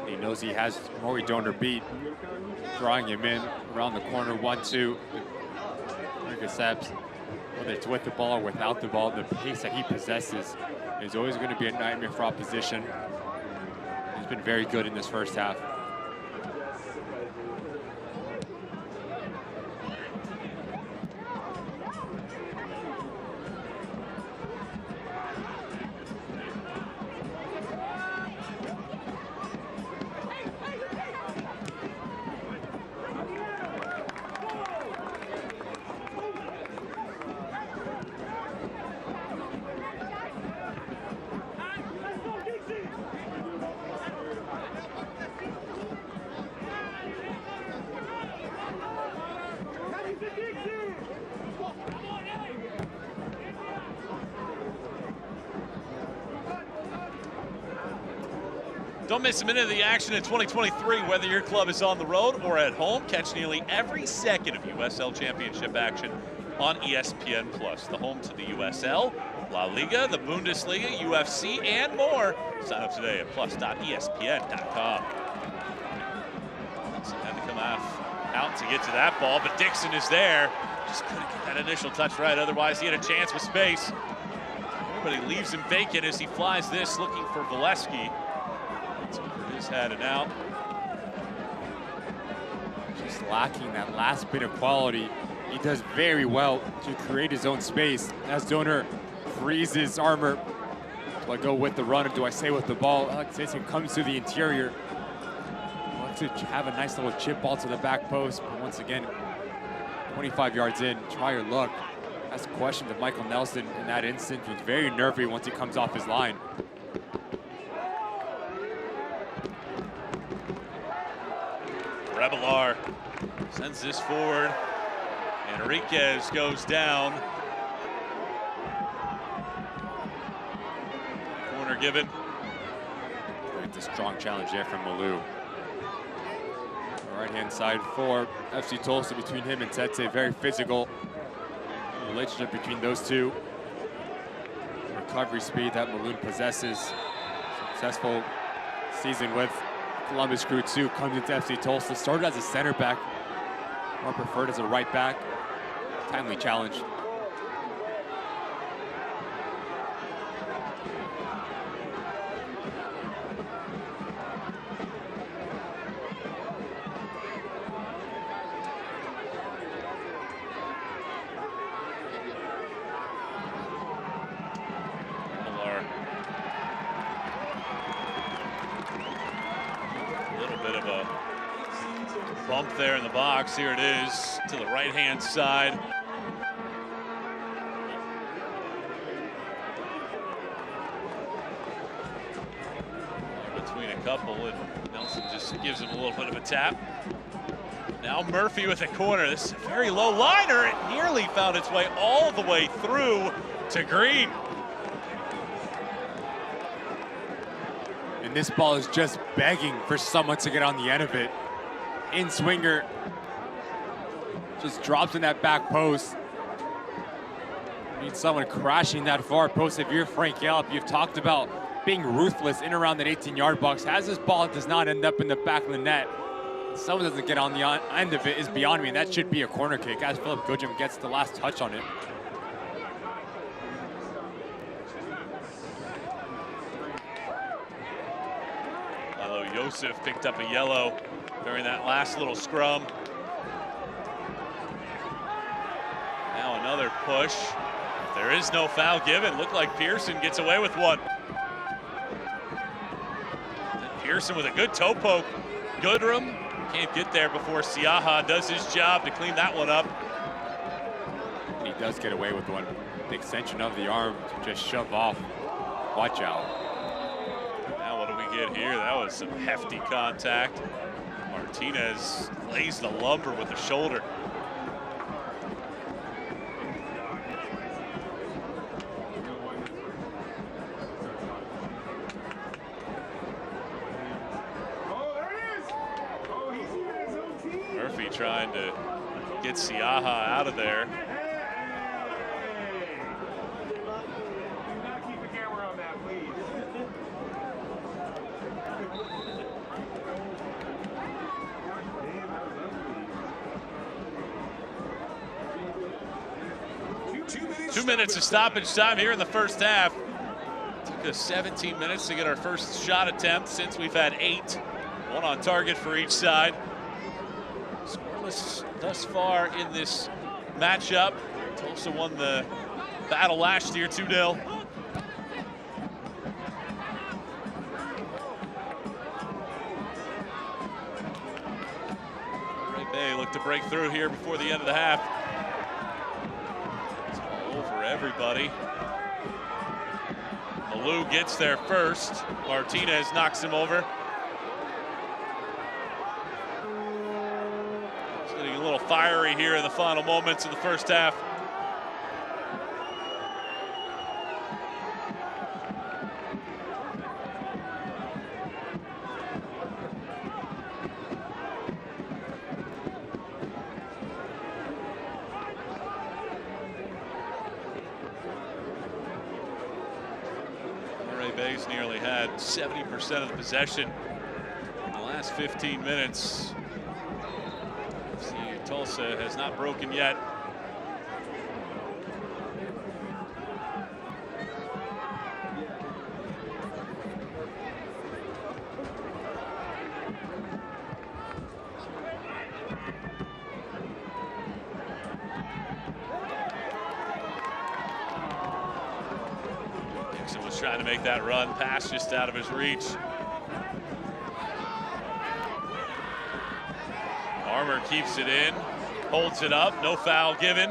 He knows he has Maury Donor beat. Drawing him in around the corner, 1-2. Lucas Epps, whether it's with the ball or without the ball, the pace that he possesses is always going to be a nightmare for opposition. He's been very good in this first half. Don't miss a minute of the action in 2023, whether your club is on the road or at home. Catch nearly every second of USL Championship action on ESPN+, the home to the USL, La Liga, the Bundesliga, UFC, and more. Sign up today at plus.espn.com. So had to come out to get to that ball, but Dixon is there. Just couldn't get that initial touch right, otherwise he had a chance with space. Everybody leaves him vacant as he flies this, looking for Valesky. His head and out. Just lacking that last bit of quality. He does very well to create his own space. As Donor freezes Armour. Do I go with the run or do I stay with the ball? Alex Jason comes through the interior. Wants to have a nice little chip ball to the back post, but once again, 25 yards in, try your luck. That's a question to Michael Nelson in that instance. Was very nervy once he comes off his line. Revelar sends this forward. Enriquez goes down. Corner given. It's a strong challenge there from Malou. Right-hand side for FC Tulsa between him and Tete. Very physical relationship between those two. Recovery speed that Malou possesses. Successful season with Columbus Crew 2, comes into FC Tulsa. Started as a center back, more preferred as a right back. Timely challenge. Bump there in the box. Here it is to the right-hand side. Between a couple, and Nelson just gives him a little bit of a tap. Now Murphy with a corner. This is a very low liner. It nearly found its way all the way through to Green. And this ball is just begging for someone to get on the end of it. In swinger, just drops in that back post. I need someone crashing that far post. If you're Frank Gallup, you've talked about being ruthless in around that 18-yard box. As this ball does not end up in the back of the net, someone doesn't get on the end of it is beyond me. That should be a corner kick as Philip Goodrum gets the last touch on it. Although Joseph picked up a yellow during that last little scrum. Now another push. There is no foul given. Looked like Pearson gets away with one. Pearson with a good toe poke. Goodrum can't get there before Siaha does his job to clean that one up. He does get away with one. The extension of the arm to just shove off. Watch out. Now what do we get here? That was some hefty contact. Martinez lays the lumber with the shoulder. Murphy trying to get Siaha out of there. Two minutes of stoppage time here in the first half. Took us 17 minutes to get our first shot attempt since we've had 8. One on target for each side. Scoreless thus far in this matchup. Tulsa won the battle last year 2-0. Monterey Bay look to break through here before the end of the half. It's all over everybody. Malou gets there first. Martinez knocks him over. Getting a little fiery here in the final moments of the first half. Monterey Bay's nearly had 70% of the possession in the last 15 minutes. FC Tulsa has not broken yet. Dixon was trying to make that run, pass just out of his reach. Armour keeps it in, holds it up, no foul given.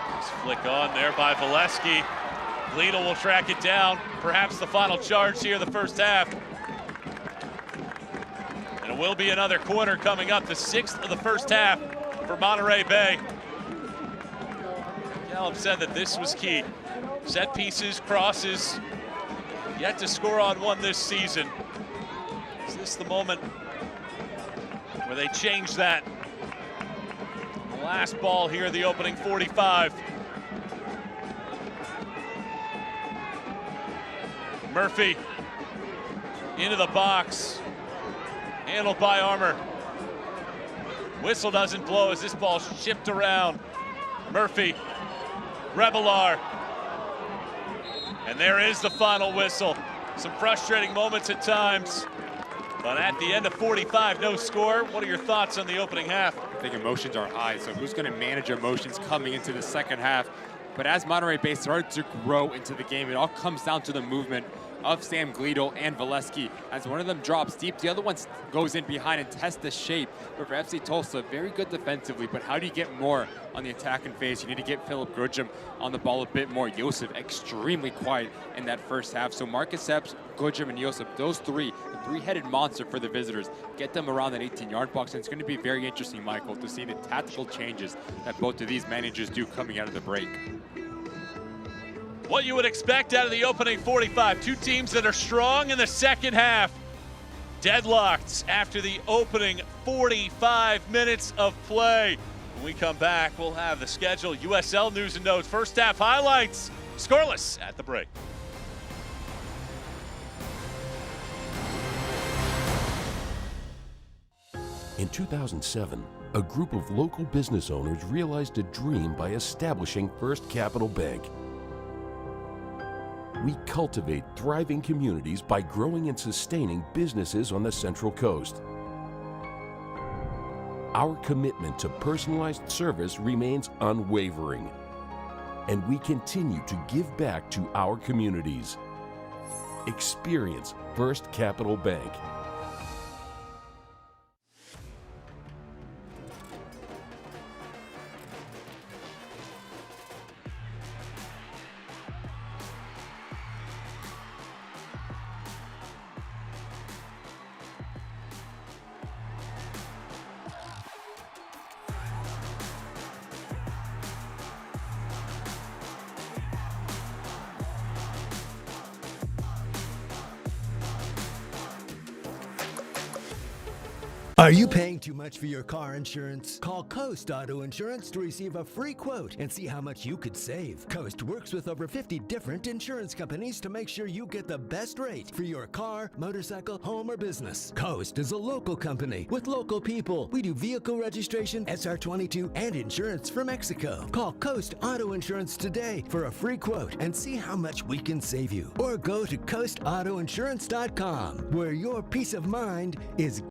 Nice flick on there by Valesky. Gleadle will track it down. Perhaps the final charge here the first half. And it will be another quarter coming up, the 6th of the first half for Monterey Bay. Gallup said that this was key. Set pieces, crosses, yet to score on one this season. Is this the moment where they change that? The last ball here, the opening 45. Murphy into the box, handled by Armour. Whistle doesn't blow as this ball's chipped around. Murphy, Revelar, and there is the final whistle. Some frustrating moments at times, but at the end of 45, no score. What are your thoughts on the opening half? I think emotions are high, so who's going to manage emotions coming into the second half? But as Monterey Bay started to grow into the game, it all comes down to the movement of Sam Gleadle and Valesky. As one of them drops deep, the other one goes in behind and tests the shape. But for FC Tulsa, very good defensively, but how do you get more on the attacking phase? You need to get Philip Goodrum on the ball a bit more. Joseph extremely quiet in that first half. So Marcus Epps, Goodrum, and Joseph, those three, the three-headed monster for the visitors, get them around that 18-yard box. And it's going to be very interesting, Michael, to see the tactical changes that both of these managers do coming out of the break. What you would expect out of the opening 45. Two teams that are strong in the second half. Deadlocked after the opening 45 minutes of play. When we come back, we'll have the schedule, USL news and notes, first half highlights, scoreless at the break. In 2007, a group of local business owners realized a dream by establishing First Capital Bank. We cultivate thriving communities by growing and sustaining businesses on the Central Coast. Our commitment to personalized service remains unwavering, and we continue to give back to our communities. Experience First Capital Bank. Are you paying too much for your car insurance? Call Coast Auto Insurance to receive a free quote and see how much you could save. Coast works with over 50 different insurance companies to make sure you get the best rate for your car, motorcycle, home, or business. Coast is a local company with local people. We do vehicle registration, SR22, and insurance for Mexico. Call Coast Auto Insurance today for a free quote and see how much we can save you. Or go to coastautoinsurance.com, where your peace of mind is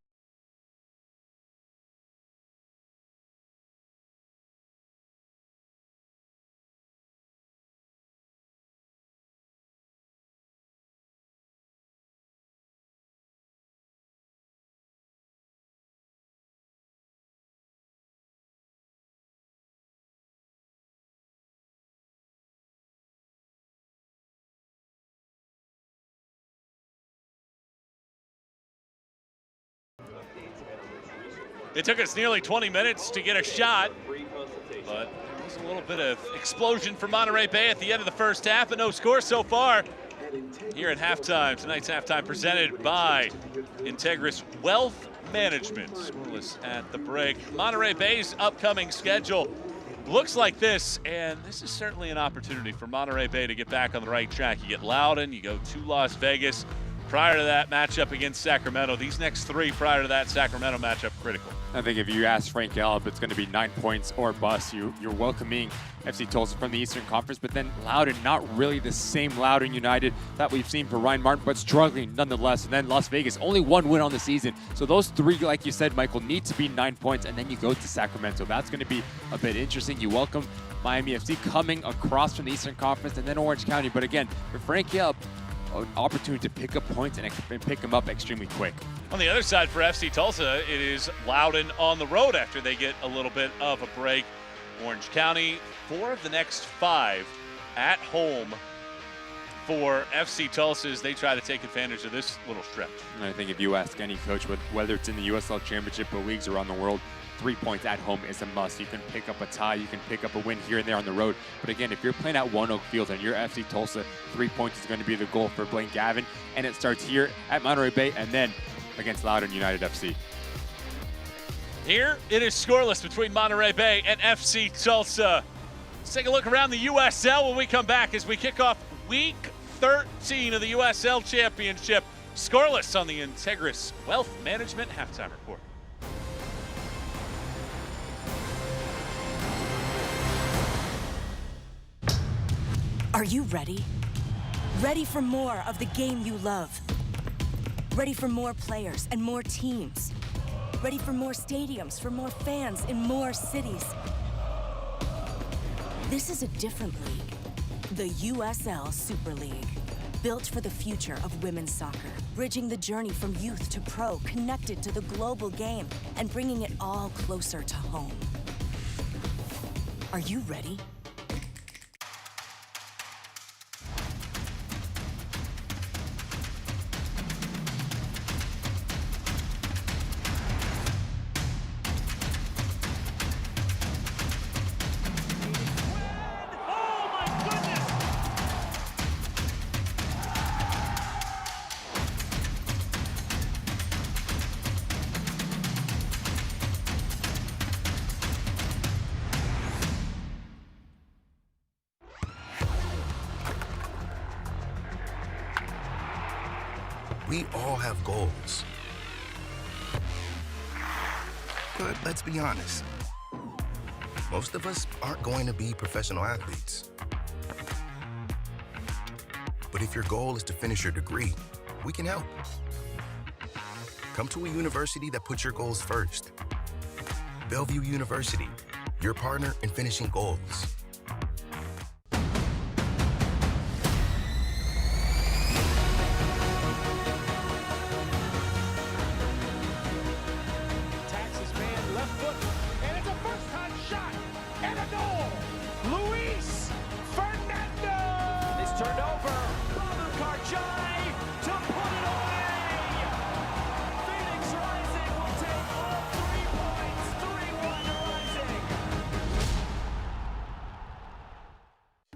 It took us nearly 20 minutes to get a shot, but there was a little bit of explosion for Monterey Bay at the end of the first half, but no score so far here at halftime. Tonight's halftime presented by Integris Wealth Management. Scoreless at the break. Monterey Bay's upcoming schedule looks like this, and this is certainly an opportunity for Monterey Bay to get back on the right track. You get Loudoun, you go to Las Vegas. Prior to that matchup against Sacramento, these next three prior to that Sacramento matchup, critical. I think if you ask Frank Gallup, it's going to be 9 points or bust. You're welcoming FC Tulsa from the Eastern Conference, but then Loudoun, not really the same Loudoun United that we've seen for Ryan Martin, but struggling nonetheless. And then Las Vegas, only one win on the season. So those three, like you said, Michael, need to be 9 points, and then you go to Sacramento. That's going to be a bit interesting. You welcome Miami FC coming across from the Eastern Conference, and then Orange County. But again, for Frank Gallup, an opportunity to pick up points and pick them up extremely quick. On the other side for FC Tulsa, it is Loudoun on the road after they get a little bit of a break. Orange County, 4 of the next 5 at home for FC Tulsa as they try to take advantage of this little stretch. And I think if you ask any coach, whether it's in the USL Championship or leagues around the world, 3 points at home is a must. You can pick up a tie, you can pick up a win here and there on the road. But again, if you're playing at One Oak Field and you're FC Tulsa, 3 points is going to be the goal for Blaine Gavin. And it starts here at Monterey Bay and then against Loudoun United FC. Here it is scoreless between Monterey Bay and FC Tulsa. Let's take a look around the USL when we come back as we kick off week 13 of the USL Championship. Scoreless on the Integris Wealth Management halftime report. Are you ready? Ready for more of the game you love? Ready for more players and more teams? Ready for more stadiums, for more fans in more cities? This is a different league. The USL Super League. Built for the future of women's soccer. Bridging the journey from youth to pro, connected to the global game, and bringing it all closer to home. Are you ready? We all have goals. But let's be honest. Most of us aren't going to be professional athletes. But if your goal is to finish your degree, we can help. Come to a university that puts your goals first. Bellevue University, your partner in finishing goals. Taxes man left foot, and it's a first-time shot, and a goal! Luis Fernando! It's turned over. Babu Karjai to put it away! Phoenix Rising will take all 3 points, 3-1 Rising!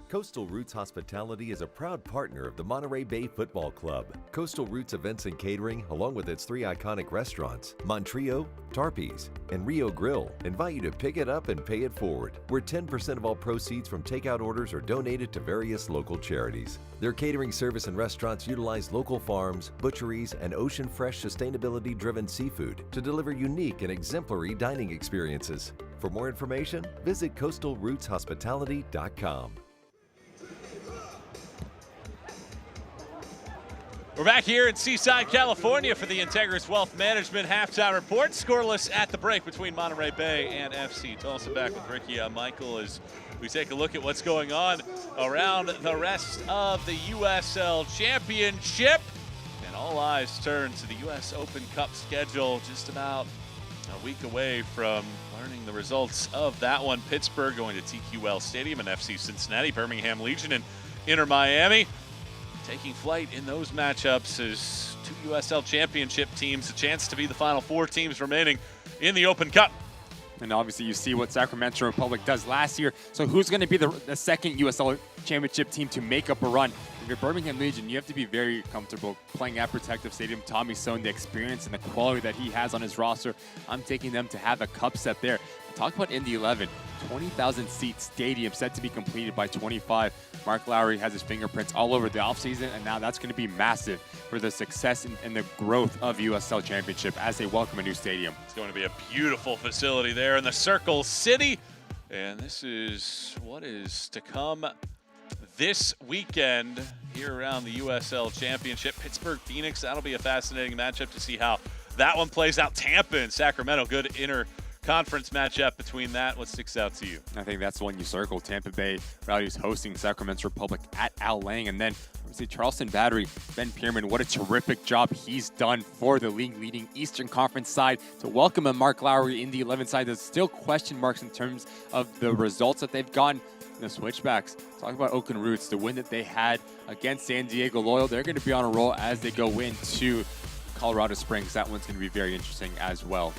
Coastal Roots Hospitality is a proud partner of the Monterey Bay Football Club. Coastal Roots Events and Catering, along with its 3 iconic restaurants, Monterey, Tarpe's, and Rio Grill, invite you to pick it up and pay it forward, where 10% of all proceeds from takeout orders are donated to various local charities. Their catering service and restaurants utilize local farms, butcheries, and ocean-fresh, sustainability-driven seafood to deliver unique and exemplary dining experiences. For more information, visit coastalrootshospitality.com. We're back here in Seaside, California for the Integris Wealth Management halftime report. Scoreless at the break between Monterey Bay and FC Tulsa. Back with Ricky Michael as we take a look at what's going on around the rest of the USL Championship. And all eyes turn to the US Open Cup schedule, just about a week away from learning the results of that one. Pittsburgh going to TQL Stadium, and FC Cincinnati, Birmingham Legion, and Inter Miami. Taking flight in those matchups as 2 USL Championship teams, a chance to be the final 4 teams remaining in the Open Cup. And obviously you see what Sacramento Republic does last year. So who's going to be the second USL Championship team to make up a run? If you're Birmingham Legion, you have to be very comfortable playing at Protective Stadium. Tommy Sohn, the experience and the quality that he has on his roster, I'm taking them to have a cup set there. Talk about Indy 11, 20,000 seat stadium set to be completed by 25. Mark Lowry has his fingerprints all over the offseason, and now that's going to be massive for the success and the growth of USL Championship as they welcome a new stadium. It's going to be a beautiful facility there in the Circle City, and this is what is to come this weekend here around the USL Championship. Pittsburgh Phoenix, that'll be a fascinating matchup to see how that one plays out. Tampa and Sacramento, good inter-conference matchup between that. What sticks out to you? I think that's the one you circled. Tampa Bay Rowdies hosting Sacramento Republic at Al Lang. And then obviously Charleston Battery, Ben Pierman, what a terrific job he's done for the league-leading Eastern Conference side to welcome a Mark Lowry in the 11 side. There's still question marks in terms of the results that they've gotten. The Switchbacks, talk about Oakland Roots, the win that they had against San Diego Loyal. They're going to be on a roll as they go into Colorado Springs. That one's going to be very interesting as well.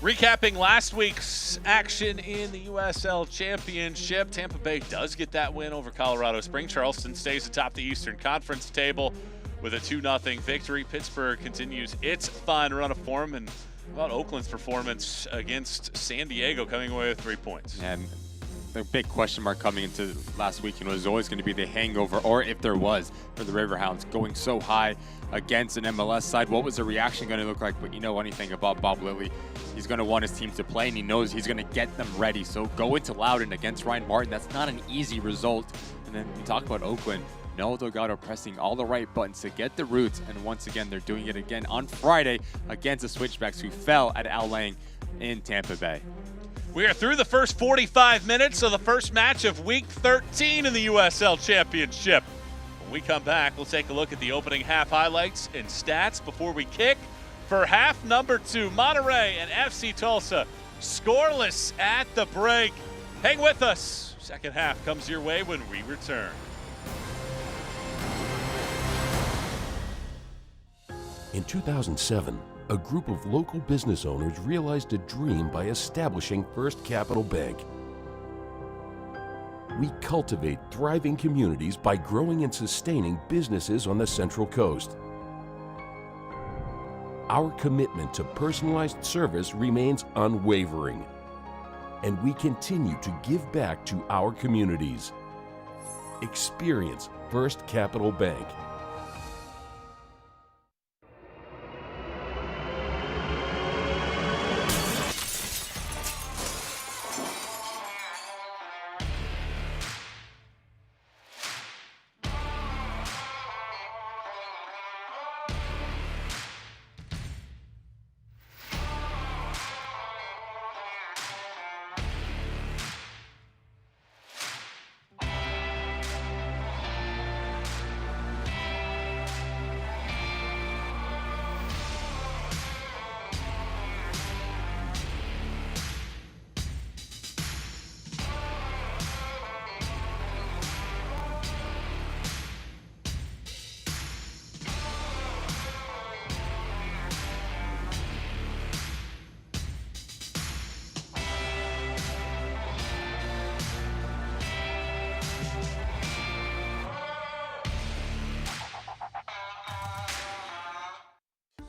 Recapping last week's action in the USL Championship, Tampa Bay does get that win over Colorado Springs. Charleston stays atop the Eastern Conference table with a 2-0 victory. Pittsburgh continues its fine run of form, and about Oakland's performance against San Diego coming away with 3 points. And the big question mark coming into last weekend was always going to be the hangover, or if there was, for the Riverhounds going so high against an MLS side. What was the reaction going to look like? But you know anything about Bob Lilly, he's going to want his team to play, and he knows he's going to get them ready. So go into Loudoun against Ryan Martin. That's not an easy result. And then we talk about Oakland. No Delgado pressing all the right buttons to get the Roots, and once again, they're doing it again on Friday against the Switchbacks, who fell at Al Lang in Tampa Bay. We are through the first 45 minutes of the first match of Week 13 in the USL Championship. When we come back, we'll take a look at the opening half highlights and stats before we kick for half number 2. Monterey and FC Tulsa scoreless at the break. Hang with us. Second half comes your way when we return. In 2007, a group of local business owners realized a dream by establishing First Capital Bank. We cultivate thriving communities by growing and sustaining businesses on the Central Coast. Our commitment to personalized service remains unwavering, and we continue to give back to our communities. Experience First Capital Bank.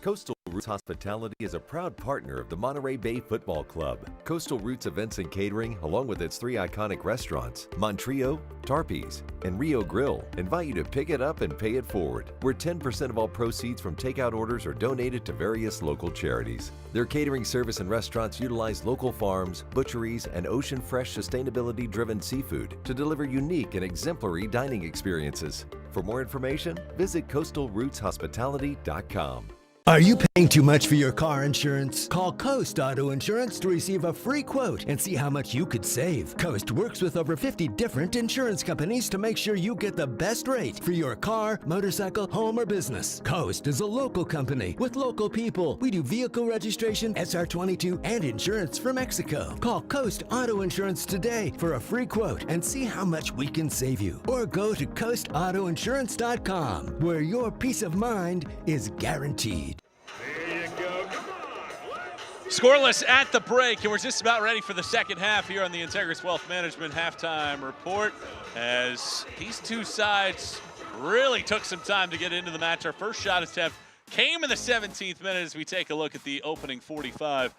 Coastal Roots Hospitality is a proud partner of the Monterey Bay Football Club. Coastal Roots Events and Catering, along with its 3 iconic restaurants, Monterey, Tarpey's, and Rio Grill, invite you to pick it up and pay it forward, where 10% of all proceeds from takeout orders are donated to various local charities. Their catering service and restaurants utilize local farms, butcheries, and ocean-fresh, sustainability-driven seafood to deliver unique and exemplary dining experiences. For more information, visit coastalrootshospitality.com. Are you paying too much for your car insurance? Call Coast Auto Insurance to receive a free quote and see how much you could save. Coast works with over 50 different insurance companies to make sure you get the best rate for your car, motorcycle, home, or business. Coast is a local company with local people. We do vehicle registration, SR22, and insurance for Mexico. Call Coast Auto Insurance today for a free quote and see how much we can save you. Or go to coastautoinsurance.com, where your peace of mind is guaranteed. Scoreless at the break, and we're just about ready for the second half here on the Integris Wealth Management halftime report, as these two sides really took some time to get into the match. Our first shot attempt came in the 17th minute as we take a look at the opening 45.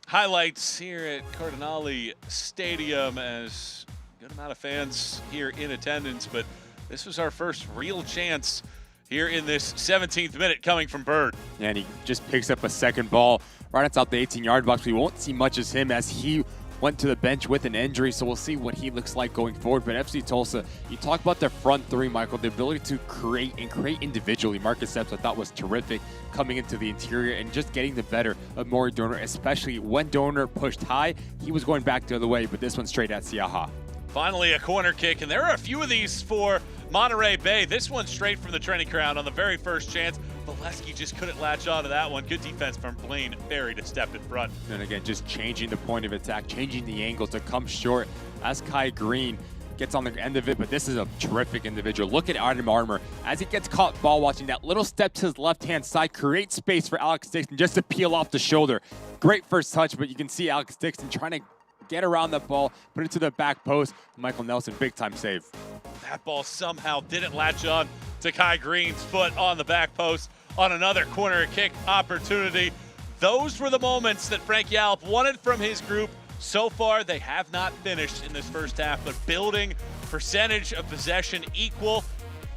Highlights here at Cardinale Stadium, as a good amount of fans here in attendance, but this was our first real chance here in this 17th minute coming from Bird. Yeah, and he just picks up a second ball right outside the 18-yard box. We won't see much as him as he went to the bench with an injury, so we'll see what he looks like going forward. But FC Tulsa, you talk about their front three, Michael, the ability to create individually. Marcus Epps, I thought, was terrific coming into the interior and just getting the better of Maury Dorner, especially when Dorner pushed high. He was going back the other way, but this one straight at Siaha. Finally, a corner kick, and there are a few of these for Monterey Bay. This one straight from the training ground on the very first chance. Valesky just couldn't latch on to that one. Good defense from Blaine Ferry to step in front. And again, just changing the point of attack, changing the angle to come short as Kai Green gets on the end of it, but this is a terrific individual. Look at Adam Armour as he gets caught ball watching. That little step to his left-hand side creates space for Alex Dixon just to peel off the shoulder. Great first touch, but you can see Alex Dixon trying to get around that ball, put it to the back post. Michael Nelson, big-time save. That ball somehow didn't latch on to Kai Green's foot on the back post on another corner kick opportunity. Those were the moments that Frank Yallop wanted from his group. So far, they have not finished in this first half, but building percentage of possession equal.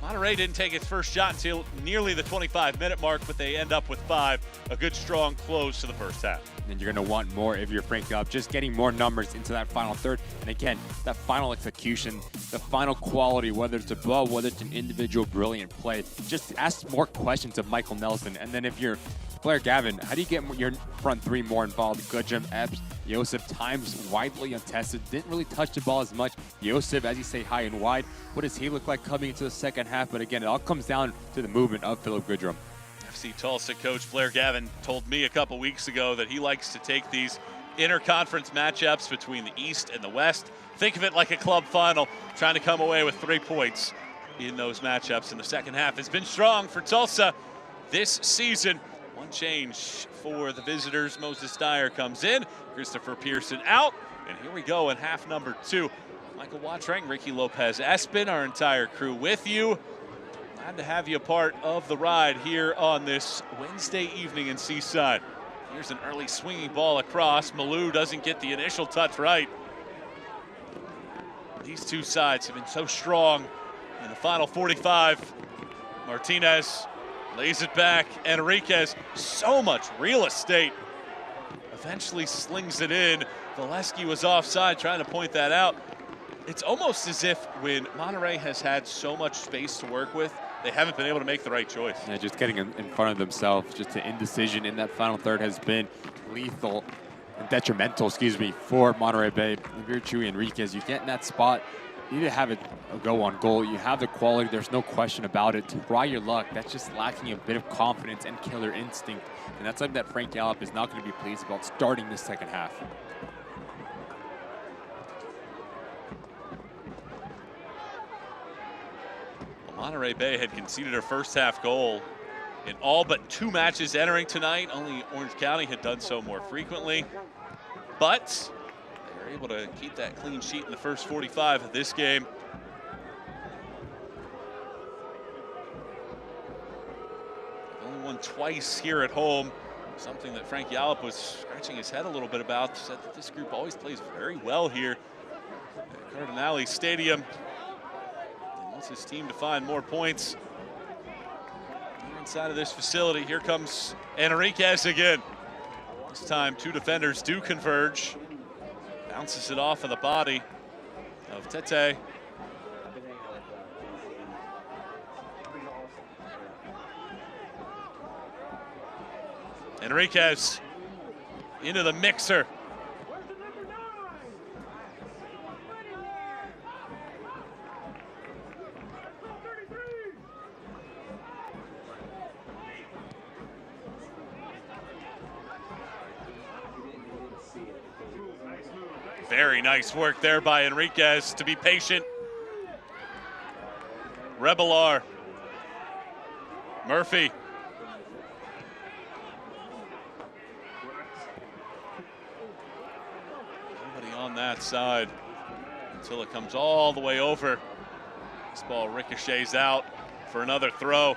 Monterey didn't take its first shot until nearly the 25-minute mark, but they end up with 5. A good, strong close to the first half. And you're going to want more if you're Frank Yallop, just getting more numbers into that final third. And again, that final execution, the final quality, whether it's a ball, whether it's an individual brilliant play, just ask more questions of Michael Nelson. And then if you're Blair Gavin, how do you get your front three more involved? Goodrum, Epps, Yosef, times widely untested, didn't really touch the ball as much. Yosef, as you say, high and wide. What does he look like coming into the second half? But again, it all comes down to the movement of Philip Goodrum. FC Tulsa coach Blair Gavin told me a couple weeks ago that he likes to take these interconference matchups between the East and the West. Think of it like a club final, trying to come away with 3 points in those matchups. And the second half has been strong for Tulsa this season. One change for the visitors. Moses Dyer comes in, Christopher Pearson out, and here we go in half number 2. Michael Watrang, Ricky Lopez Espin, our entire crew with you. Glad to have you a part of the ride here on this Wednesday evening in Seaside. Here's an early swinging ball across. Malou doesn't get the initial touch right. These two sides have been so strong in the final 45. Martinez lays it back. Enriquez, so much real estate. Eventually slings it in. Valesky was offside, trying to point that out. It's almost as if when Monterey has had so much space to work with, they haven't been able to make the right choice. Yeah, just getting in front of themselves, just the indecision in that final third has been lethal and detrimental, for Monterey Bay. Virtue Enriquez, you get in that spot, you need to have it go on goal. You have the quality, there's no question about it. Try your luck. That's just lacking a bit of confidence and killer instinct. And that's something that Frank Yallop is not going to be pleased about starting this second half. Monterey Bay had conceded her first half goal in all but 2 matches entering tonight. Only Orange County had done so more frequently. But they were able to keep that clean sheet in the first 45 of this game. The only won twice here at home. Something that Frank Yallop was scratching his head a little bit about. Said that this group always plays very well here at Cardinale Stadium. And wants his team to find more points inside of this facility. Here comes Enriquez again. This time, two defenders do converge. Bounces it off of the body of Tete. Enriquez into the mixer. Very nice work there by Enriquez to be patient. Rebelar. Murphy. Nobody on that side until it comes all the way over. This ball ricochets out for another throw.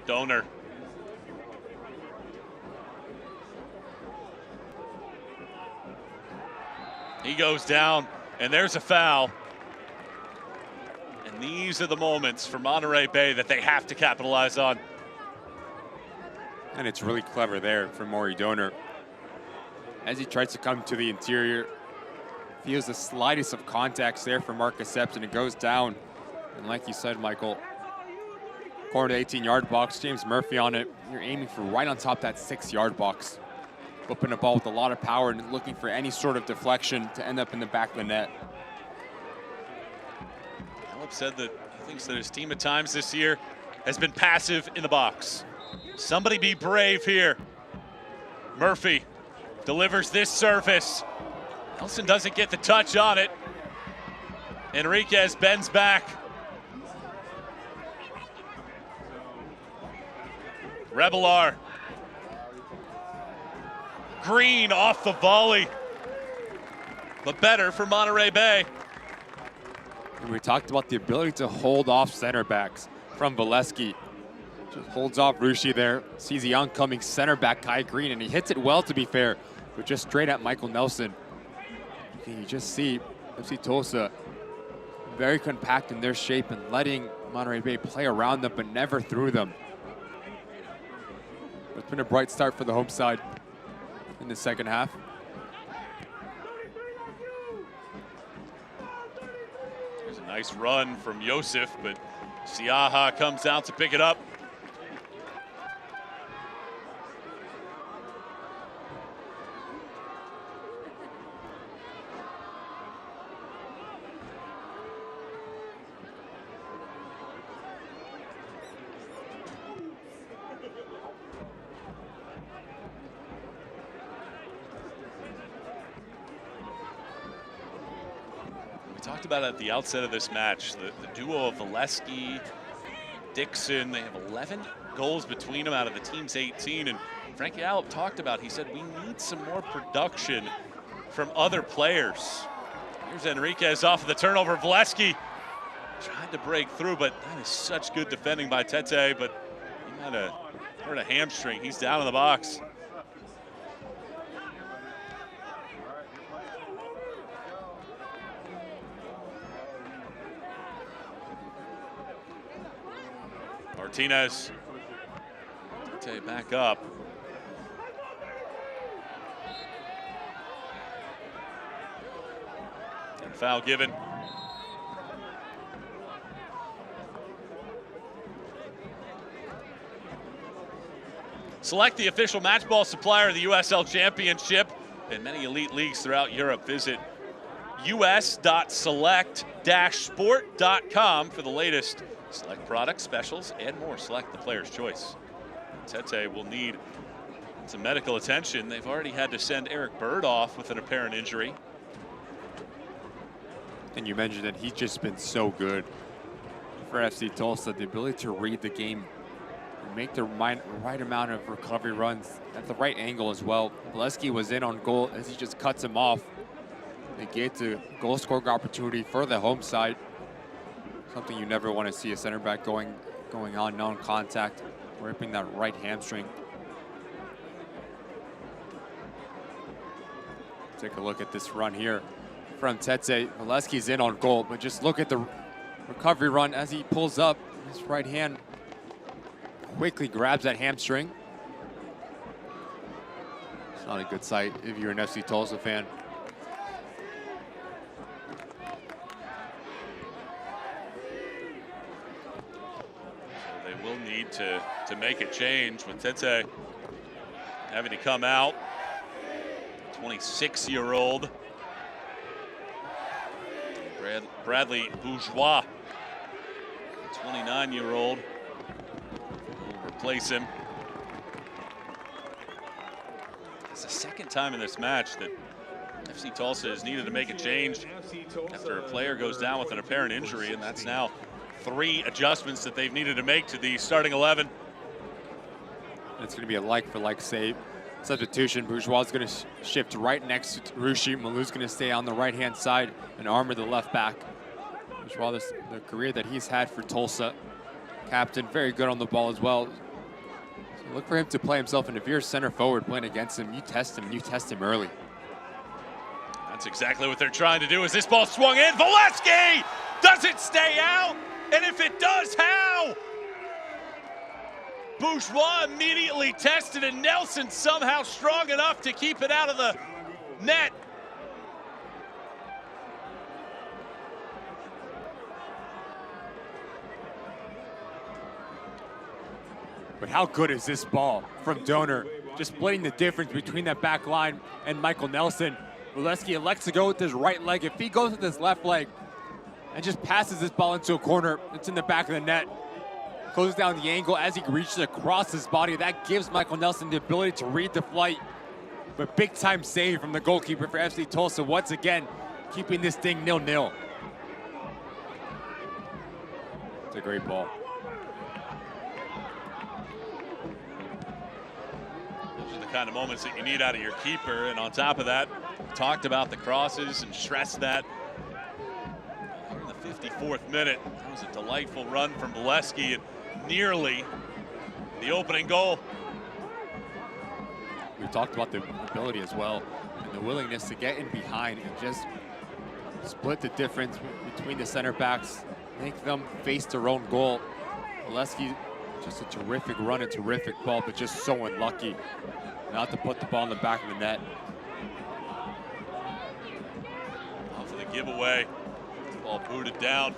Donor. He goes down, and there's a foul. And these are the moments for Monterey Bay that they have to capitalize on. And it's really clever there from Maury Donor. As he tries to come to the interior, feels the slightest of contacts there from Marcus Epps, and it goes down. And like you said, Michael, corner to 18-yard box, James Murphy on it. You're aiming for right on top that 6-yard box. Flipping the ball with a lot of power and looking for any sort of deflection to end up in the back of the net. Philip said that he thinks that his team at times this year has been passive in the box. Somebody be brave here. Murphy delivers this service. Nelson doesn't get the touch on it. Enriquez bends back. Rebelar. Green off the volley. But better for Monterey Bay. And we talked about the ability to hold off center backs from Valesky. Just holds off Rushi there. Sees the oncoming center back, Kai Green, and he hits it well, to be fair, but just straight at Michael Nelson. You just see FC Tulsa very compact in their shape and letting Monterey Bay play around them, but never through them. It's been a bright start for the home side in the second half. There's a nice run from Yosef, but Siaha comes out to pick it up. Talked about at the outset of this match, the duo of Valesky, Dixon, they have 11 goals between them out of the team's 18, and Frank Yallop talked about, he said, we need some more production from other players. Here's Enriquez off of the turnover. Valesky tried to break through, but that is such good defending by Tete, but he might have hurt a hamstring. He's down in the box. Martinez, Tete back up. And foul given. Select the official match ball supplier of the USL Championship and many elite leagues throughout Europe. Visit us.select-sport.com for the latest select products, specials, and more. Select the player's choice. Tete will need some medical attention. They've already had to send Eric Bird off with an apparent injury. And you mentioned that he's just been so good for FC Tulsa. The ability to read the game and make the right amount of recovery runs at the right angle as well. Valesky was in on goal as he just cuts him off. negates a goal scoring opportunity for the home side. Something you never want to see a center back going on non-contact, ripping that right hamstring. Take a look at this run here from Tete. Valesky's in on goal, but just look at the recovery run as he pulls up. His right hand quickly grabs that hamstring. It's not a good sight if you're an FC Tulsa fan. So they will need to make a change with Tete having to come out. 26-year-old Bradley Bourgeois, 29-year-old, will replace him. It's the second time in this match that FC Tulsa has needed to make a change after a player goes down with an apparent injury, and that's now 3 adjustments that they've needed to make to the starting 11. It's going to be a like-for-like save. Substitution. Bourgeois is going to shift right next to Rushi. Malou's going to stay on the right-hand side and armor the left back. Bourgeois, the career that he's had for Tulsa. Captain, very good on the ball as well. So look for him to play himself, and if you're a center forward playing against him, you test him early. That's exactly what they're trying to do as this ball swung in. Valesky! Does it stay out? And if it does, how? Bourgeois immediately tested, and Nelson somehow strong enough to keep it out of the net. But how good is this ball from Donor? Just splitting the difference between that back line and Michael Nelson. Valesky elects to go with his right leg. If he goes with his left leg and just passes this ball into a corner, it's in the back of the net. Closes down the angle as he reaches across his body. That gives Michael Nelson the ability to read the flight. But big time save from the goalkeeper for FC Tulsa, once again, keeping this thing 0-0. It's a great ball. Those are the kind of moments that you need out of your keeper. And on top of that, talked about the crosses and stressed that. In the 54th minute, that was a delightful run from Valesky and nearly the opening goal. We've talked about the ability as well and the willingness to get in behind and just split the difference between the center backs, make them face their own goal. Valesky, just a terrific run, a terrific ball, but just so unlucky not to put the ball in the back of the net. Off of the giveaway, the ball booted down.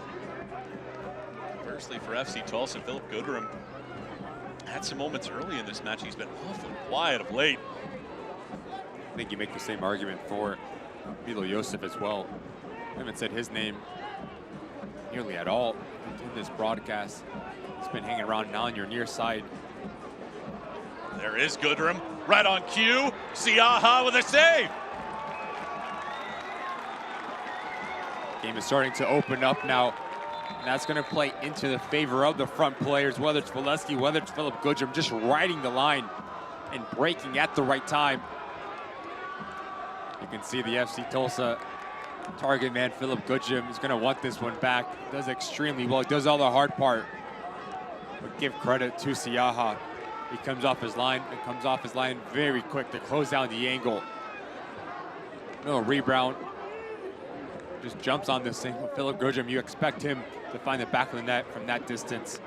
Firstly, for FC Tulsa, Philip Goodrum had some moments early in this match. He's been awfully quiet of late. I think you make the same argument for Milo Joseph as well. I haven't said his name nearly at all in this broadcast. He's been hanging around now on your near side. There is Goodrum, right on cue. Siaha with a save. Game is starting to open up now. And that's going to play into the favor of the front players, whether it's Valesky, whether it's Philip Goodrum, just riding the line and breaking at the right time. You can see the FC Tulsa target man, Philip Goodrum, is going to want this one back. Does extremely well. He does all the hard part. But give credit to Siaha. He comes off his line and comes off his line very quick to close down the angle. No rebound. Just jumps on this thing with Philip Goodrum. You expect him to find the back of the net from that distance.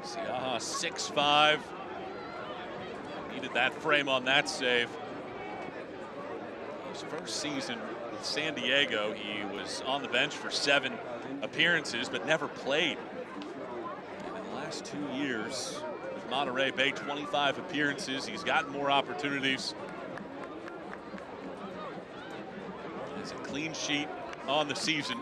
Siaha 6'5". Needed that frame on that save. His first season with San Diego, he was on the bench for 7 appearances, but never played. And in the last 2 years with Monterey Bay, 25 appearances. He's gotten more opportunities. It's a clean sheet on the season.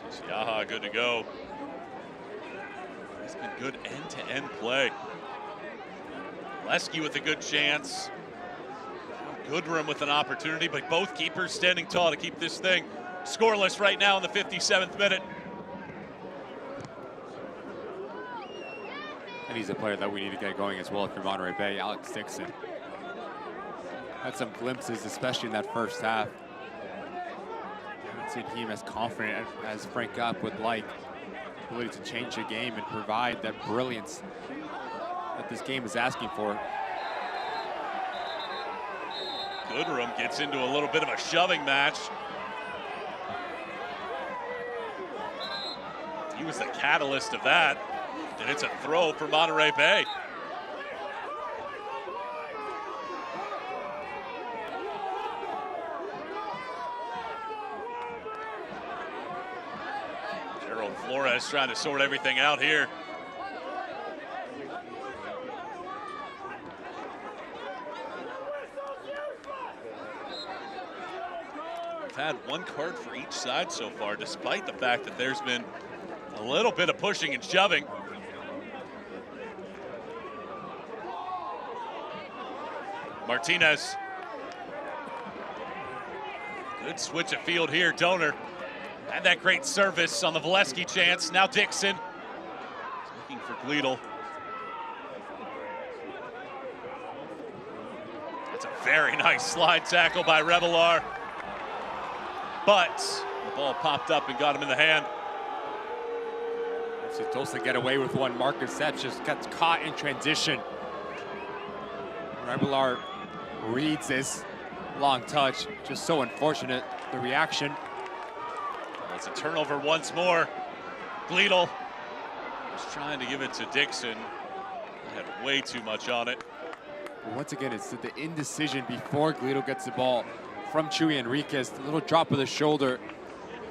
Siaha good to go. It's been good end-to-end play. Valesky with a good chance. Goodrum with an opportunity, but both keepers standing tall to keep this thing scoreless right now in the 57th minute. And he's a player that we need to get going as well if you're Monterey Bay. Alex Dixon had some glimpses, especially in that first half. I haven't seen him as confident as Frank Gupp would like. Ability to change the game and provide that brilliance that this game is asking for. Goodrum gets into a little bit of a shoving match. He was the catalyst of that. And it's a throw for Monterey Bay. Gerald Flores trying to sort everything out here. We've had one card for each side so far, despite the fact that there's been a little bit of pushing and shoving. Martinez. Good switch of field here. Donor had that great service on the Valesky chance. Now Dixon looking for Gleedle. That's a very nice slide tackle by Revelar. But the ball popped up and got him in the hand. Well, it's a turnover once more. Gleedle was trying to give it to Dixon. Had way too much on it. Once again, it's the indecision before Gleedle gets the ball from Chuy Enriquez. The little drop of the shoulder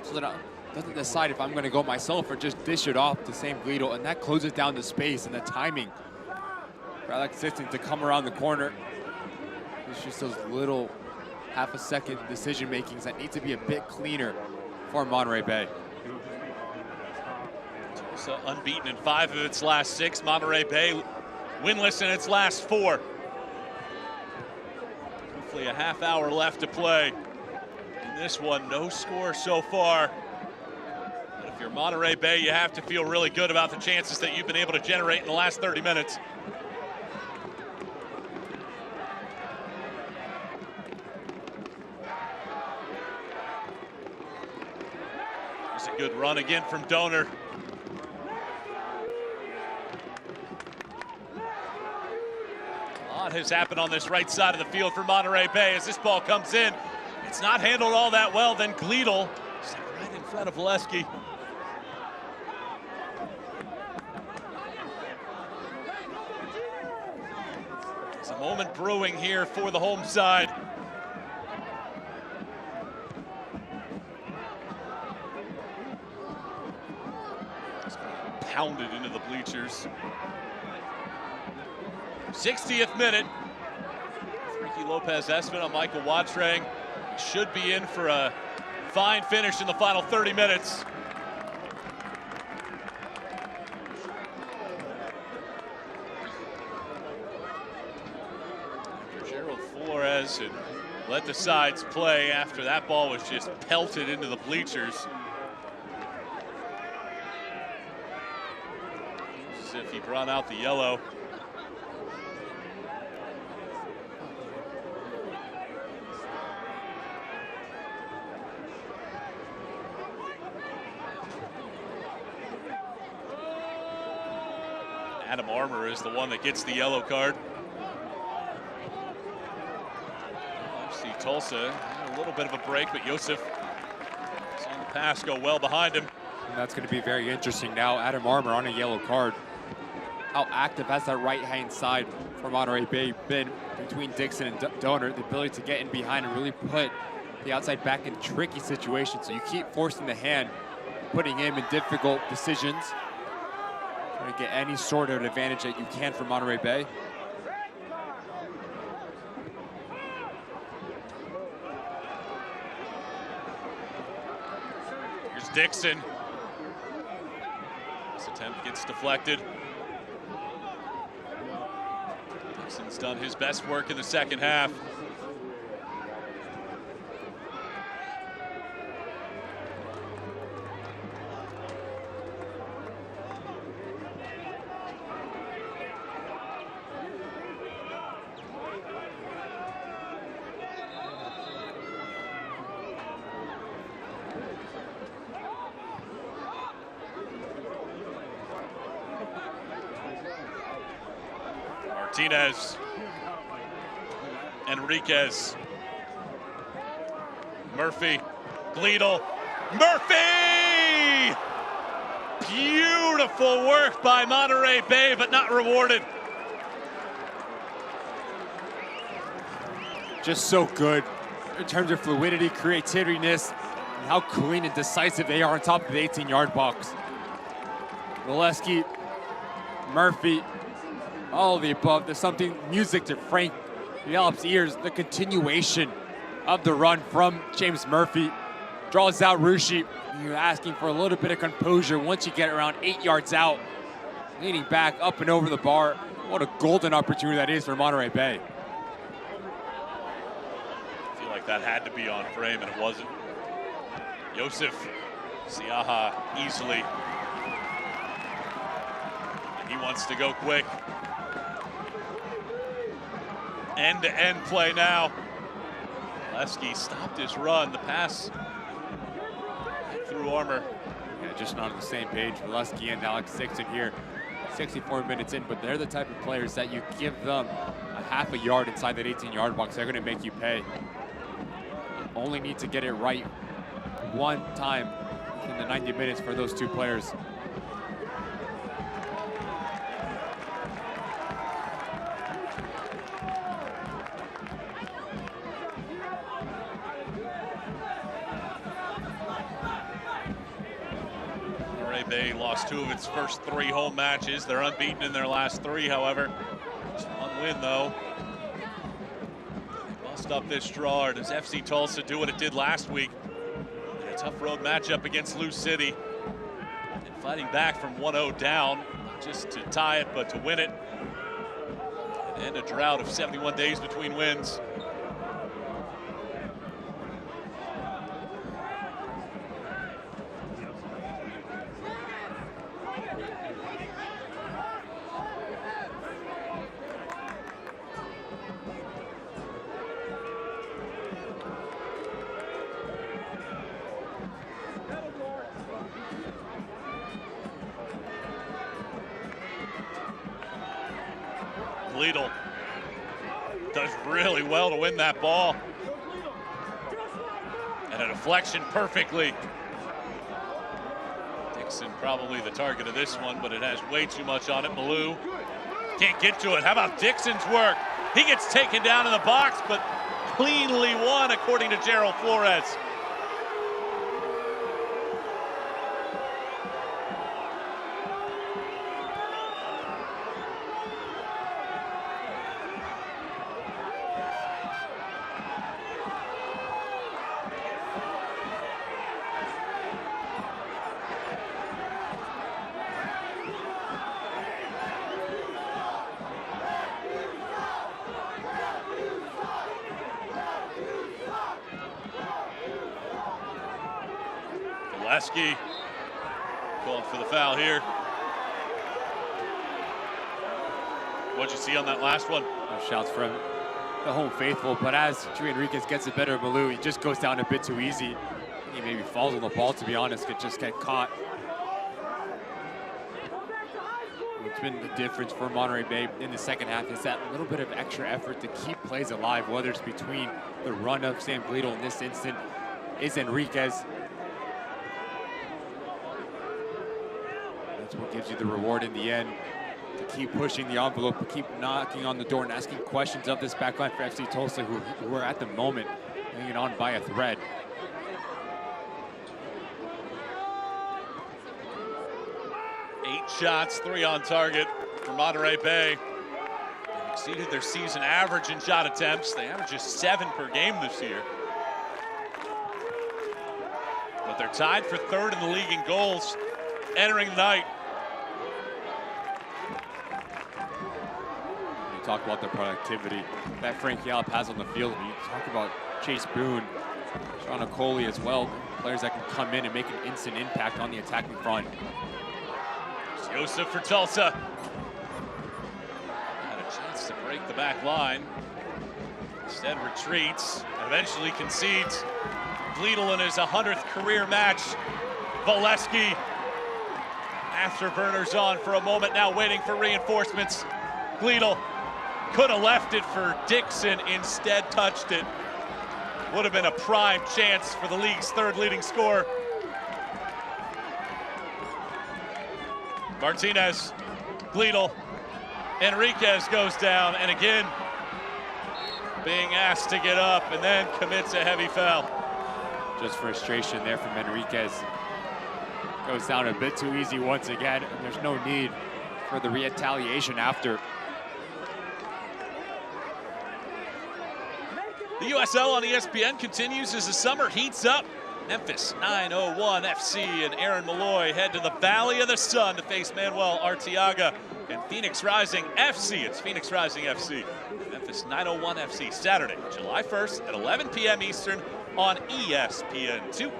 so that doesn't decide if I'm going to go myself or just dish it off to Sam Gleedle, and that closes down the space and the timing for Alex Dixon to come around the corner. It's just those little half-a-second decision makings that need to be a bit cleaner for Monterey Bay. Tulsa unbeaten in 5 of its last 6. Monterey Bay winless in its last 4. Hopefully a half hour left to play in this one. No score so far. But if you're Monterey Bay, you have to feel really good about the chances that you've been able to generate in the last 30 minutes. Good run again from Donor. A lot has happened on this right side of the field for Monterey Bay as this ball comes in. It's not handled all that well. Then Gleedle right in front of Valesky. There's a moment brewing here for the home side. Pounded into the bleachers. 60th minute. Ricky Lopez Espin on Michael Watrang. He should be in for a fine finish in the final 30 minutes. Gerald Flores had let the sides play after that ball was just pelted into the bleachers. If he'd run out the yellow. Adam Armour is the one that gets the yellow card. FC Tulsa had a little bit of a break, but Yosef saw the pass go well behind him. And that's going to be very interesting now. Adam Armour on a yellow card. How active has that right-hand side for Monterey Bay been between Dixon and Donor? The ability to get in behind and really put the outside back in tricky situations. So you keep forcing the hand, putting him in difficult decisions. Trying to get any sort of advantage that you can for Monterey Bay. Here's Dixon. This attempt gets deflected. Dixon's done his best work in the second half. Martinez. Enriquez. Murphy. Gleedle. Murphy! Beautiful work by Monterey Bay, but not rewarded. Just so good in terms of fluidity, creativeness, and how clean and decisive they are on top of the 18-yard box. Valesky, Murphy, all of the above. There's something music to Frank Yallop's ears. The continuation of the run from James Murphy draws out Rushi. You're asking for a little bit of composure once you get around 8 yards out. Leaning back up and over the bar. What a golden opportunity that is for Monterey Bay. I feel like that had to be on frame, and it wasn't. Yosef Siaha easily. And he wants to go quick. End-to-end play now. Valesky stopped his run. The pass through armor. Yeah, just not on the same page. Valesky and Alex Dixon here. 64 minutes in, but they're the type of players that you give them a half a yard inside that 18-yard box, they're going to make you pay. You only need to get it right one time in the 90 minutes for those two players. Bay lost 2 of its first 3 home matches. They're unbeaten in their last 3, however. Just 1 win, though. They bust up this draw. Or does FC Tulsa do what it did last week? In a tough road matchup against Lou City. And fighting back from 1-0 down, not just to tie it, but to win it. And end a drought of 71 days between wins. Gleedle does really well to win that ball. And a deflection perfectly. Dixon probably the target of this one, but it has way too much on it. Malou can't get to it. How about Dixon's work? He gets taken down in the box, but cleanly won, according to Gerald Flores. Valesky called for the foul here. What'd you see on that last one? No shouts from the home faithful, but as Drew Enriquez gets the better of Malou, he just goes down a bit too easy. He maybe falls on the ball, to be honest, could just get caught. What's been the difference for Monterey Bay in the second half is that little bit of extra effort to keep plays alive, whether it's between the run of Sam Gleedle in this instant is Enriquez. That's what gives you the reward in the end, to keep pushing the envelope, to keep knocking on the door and asking questions of this backline for FC Tulsa, who are at the moment hanging on by a thread. Eight shots, 3 on target for Monterey Bay. They exceeded their season average in shot attempts. They average just 7 per game this year. But they're tied for 3rd in the league in goals entering the night. You talk about the productivity that Frank Yallop has on the field. You talk about Chase Boone, Sean Okoli as well, players that can come in and make an instant impact on the attacking front. Joseph for Tulsa. Had a chance to break the back line. Instead retreats and eventually concedes. Gleedle in his 100th career match. Valesky, afterburners on for a moment, now waiting for reinforcements. Gleedle Could have left it for Dixon, instead touched it. Would have been a prime chance for the league's third leading scorer. Martinez, Gleedle, Enriquez goes down, and again, being asked to get up and then commits a heavy foul. Just frustration there from Enriquez. Goes down a bit too easy once again. There's no need for the retaliation after. The USL on ESPN continues as the summer heats up. Memphis 901 FC and Aaron Malloy head to the Valley of the Sun to face Manuel Arteaga and Phoenix Rising FC. It's Phoenix Rising FC. Memphis 901 FC, Saturday, July 1st at 11 p.m. Eastern on ESPN2.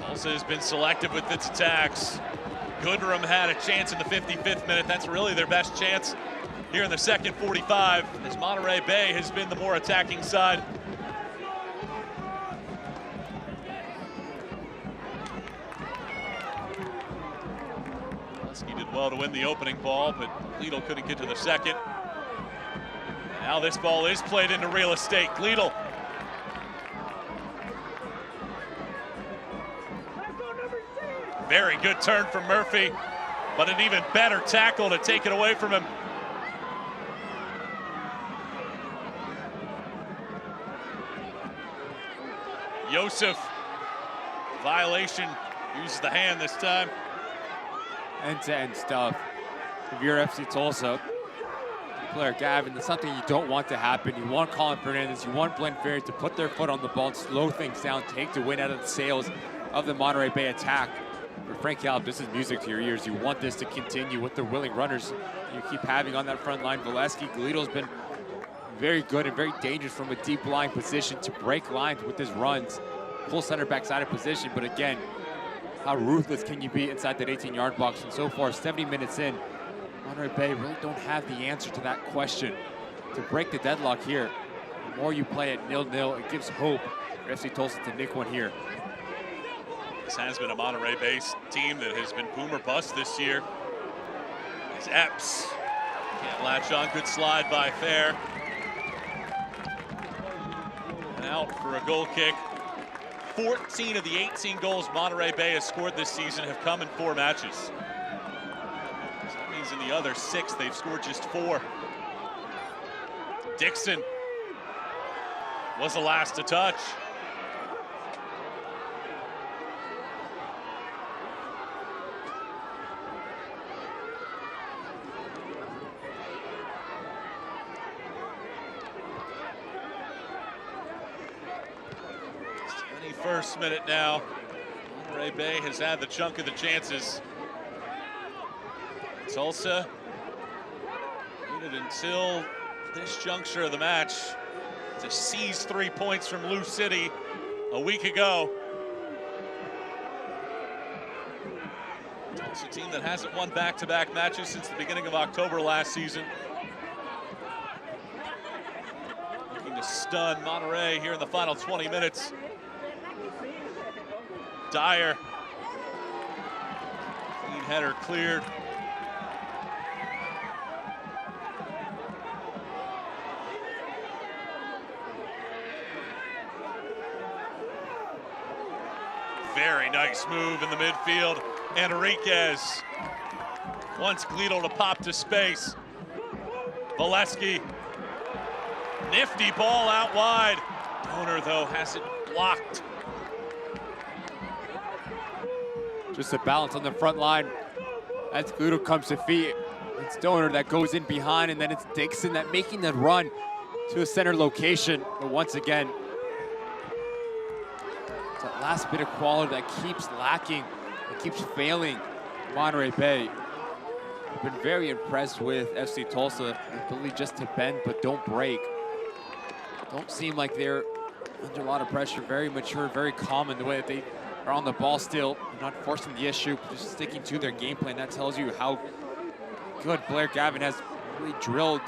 Tulsa has been selective with its attacks. Goodrum had a chance in the 55th minute. That's really their best chance here in the second 45, as Monterey Bay has been the more attacking side. Husky did well to win the opening ball, but Gleedle couldn't get to the second. Now this ball is played into real estate. Gleedle. Very good turn from Murphy, but an even better tackle to take it away from him. Yosef, violation, uses the hand this time. End-to-end stuff. If you're FC Tulsa, player Gavin, that's something you don't want to happen. You want Colin Fernandez, you want Glenn Ferry to put their foot on the ball and slow things down, take the wind out of the sails of the Monterey Bay attack. For Frank Gallup, this is music to your ears. You want this to continue with the willing runners you keep having on that front line. Valesky, Gleedle's been very good and very dangerous from a deep line position to break lines with his runs. Full center back side of position, but again, how ruthless can you be inside that 18-yard box? And so far, 70 minutes in, Monterey Bay really don't have the answer to that question. To break the deadlock here, the more you play at 0-0, it gives hope for FC Tulsa to nick one here. This has been a Monterey Bay team that has been boom or bust this year. As Epps can't latch on, good slide by Fair. And out for a goal kick. 14 of the 18 goals Monterey Bay has scored this season have come in 4 matches. So that means in the other 6, they've scored just 4. Dixon was the last to touch. First minute now. Monterey Bay has had the chunk of the chances. Tulsa waited until this juncture of the match to seize 3 points from Lou City a week ago. Tulsa team that hasn't won back-to-back matches since the beginning of October last season. Looking to stun Monterey here in the final 20 minutes. Dyer, clean header cleared. Very nice move in the midfield. Enriquez wants Gleedle to pop to space. Valesky, nifty ball out wide. Donor, though, has it blocked. Just a balance on the front line. As Gleedle comes to feet, it's Donor that goes in behind, and then it's Dixon that making the run to a center location. But once again, it's that last bit of quality that keeps lacking, that keeps failing Monterey Bay. I've been very impressed with FC Tulsa, ability just to bend but don't break. Don't seem like they're under a lot of pressure, very mature, very calm in the way that they are on the ball still, not forcing the issue, just sticking to their game plan. That tells you how good Blair Gavin has really drilled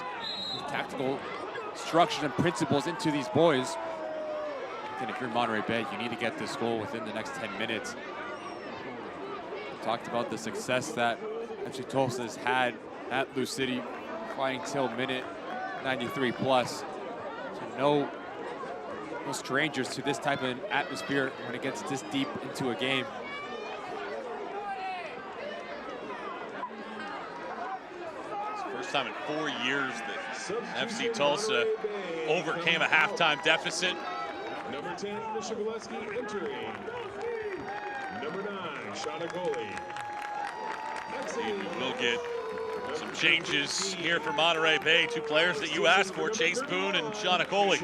tactical structures and principles into these boys. And if you're Monterey Bay, you need to get this goal within the next 10 minutes. We talked about the success that FC Tulsa has had at Lou City, fighting till minute 93 plus. So no strangers to this type of atmosphere when it gets this deep into a game. First time in 4 years that FC Tulsa overcame a halftime deficit. Number 10, Mr. Valeski entering. Number 9, Shauna Coley. We'll get some changes here for Monterey Bay. 2 players that you asked for, Chase Boone and Shauna Coley.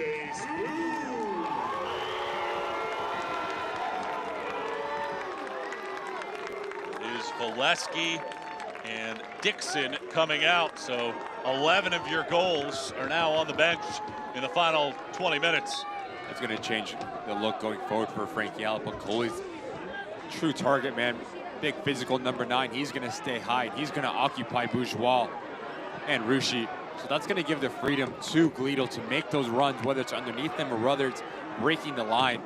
Is Valeski and Dixon coming out. So 11 of your goals are now on the bench in the final 20 minutes. That's going to change the look going forward for Frankie Allen, but Coley's true target man. Big physical number 9. He's going to stay high. He's going to occupy Bourgeois and Rushi. So that's going to give the freedom to Gleedle to make those runs, whether it's underneath them or whether it's breaking the line.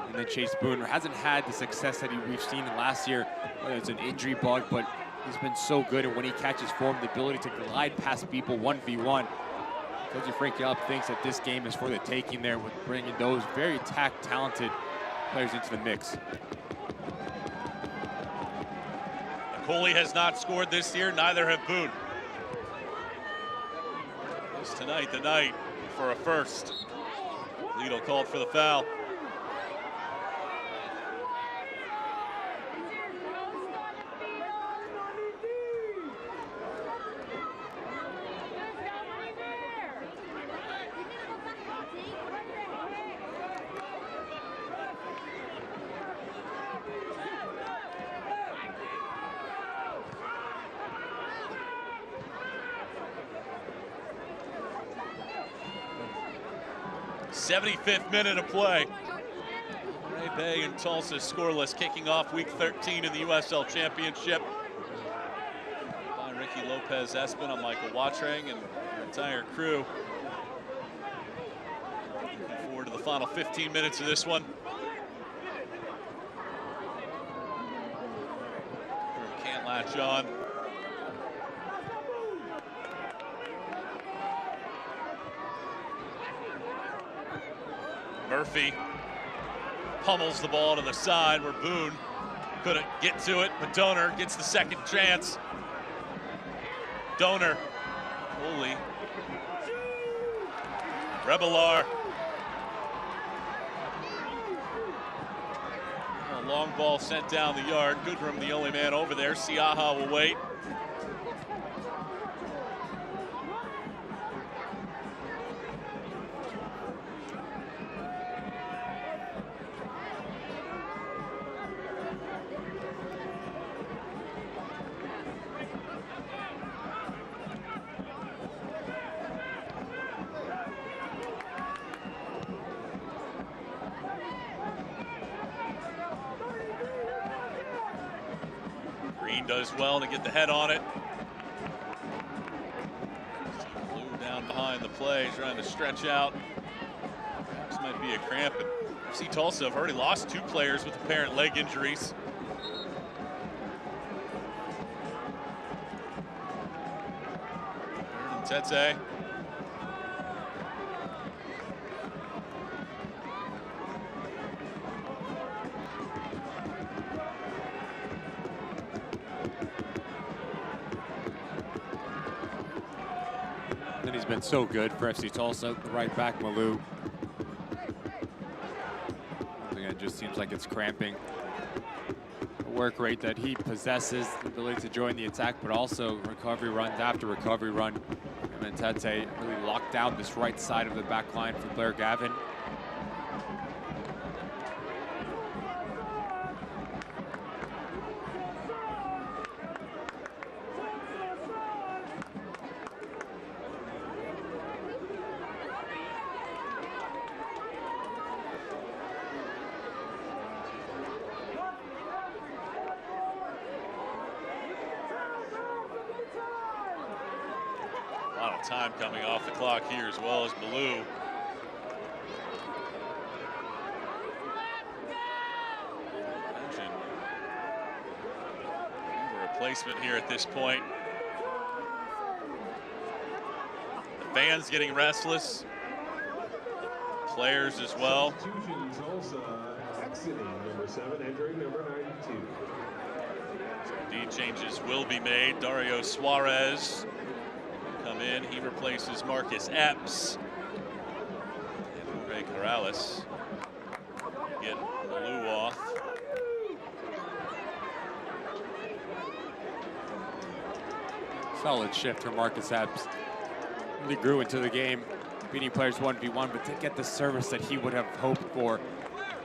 And then Chase Boone hasn't had the success that we've seen in last year, whether it's an injury bug, but he's been so good. And when he catches form, the ability to glide past people 1v1. Tells you Frankie Allen thinks that this game is for the taking there with bringing those very talented players into the mix. Coley has not scored this year, neither have Boone. Is tonight the night for a first. Lidl called for the foul. '75th minute of play. Monterey Bay and Tulsa scoreless, kicking off week 13 in the USL Championship. By Ricky Lopez Espin, I'm Michael Watrang and our entire crew. Looking forward to the final 15 minutes of this one. Can't latch on. Murphy pummels the ball to the side where Boone couldn't get to it, but Donor gets the second chance. Donor, Coley, Rebelar. A long ball sent down the yard. Goodrum, the only man over there. Siaha will wait. Does well to get the head on it. Blue down behind the play, trying to stretch out. This might be a cramp. And FC Tulsa have already lost 2 players with apparent leg injuries. Tete. He's been so good for FC Tulsa, the right back, Malou. Again, it just seems like it's cramping. The work rate that he possesses, the ability to join the attack, but also recovery runs after recovery run. And then Tete really locked down this right side of the back line for Blair Gavin. time coming off the clock here, as well as Malou. Replacement here at this point. The fans getting restless. Players as well. FC Tulsa exiting number 7, entering number 92. So indeed, changes will be made. Dario Suarez come in. He replaces Marcus Epps. And Ray Corrales get Malou off. Solid shift from Marcus Epps. Really grew into the game, beating players 1v1, but to get the service that he would have hoped for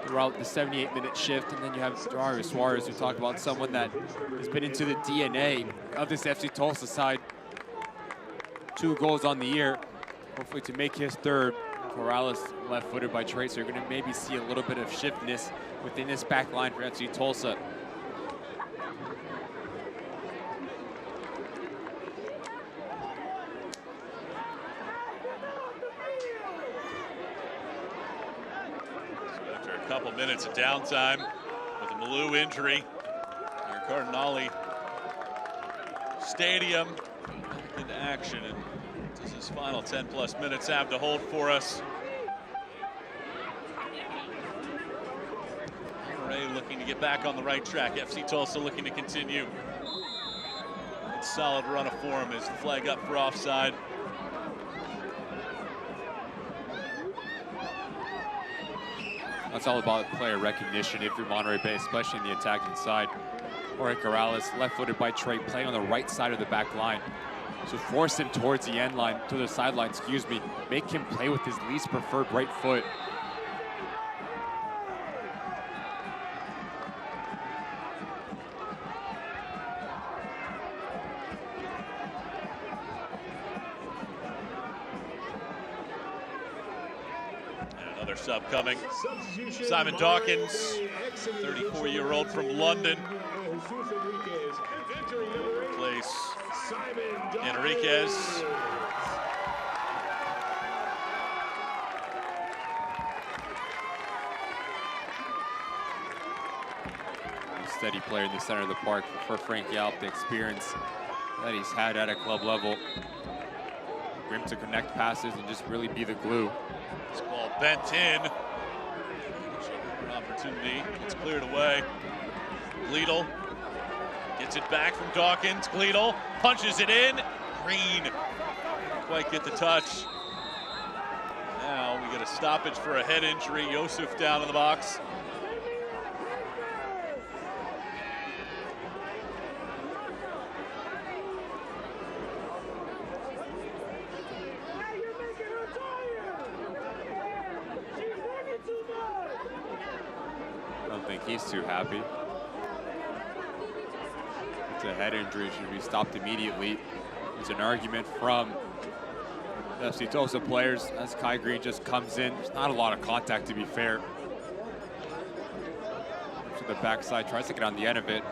throughout the 78-minute shift. And then you have Dario Suarez, who talked about someone that has been into the DNA of this FC Tulsa side. 2 goals on the year, hopefully to make his 3rd. Corrales left-footed by trade, so you're going to maybe see a little bit of shiftness within this back line for FC Tulsa. Couple minutes of downtime with a Malou injury here at Cardinale Stadium. Back into action, and does his final 10+ minutes have to hold for us? Monterey looking to get back on the right track. FC Tulsa looking to continue its solid run of form as the flag up for offside. That's all about player recognition if you're Monterey Bay, especially in the attacking side. Jorge Corrales, left-footed by Trey, playing on the right side of the back line. So force him towards the end line, to the sideline, excuse me. Make him play with his least preferred right foot. Sub coming. Simon Dawkins, 34-year-old from London. Replace Enriquez. Steady player in the center of the park for Frank Yalp, the experience that he's had at a club level. For him to connect passes and just really be the glue. This ball bent in. An opportunity. It's cleared away. Gleedle gets it back from Dawkins. Gleedle punches it in. Green didn't quite get the touch. Now we get a stoppage for a head injury. Yosef down in the box. He's too happy. It's a head injury, should be stopped immediately. There's an argument from the FC Tulsa players as Kai Green just comes in. There's not a lot of contact, to be fair. To the backside, tries to get on the end of it.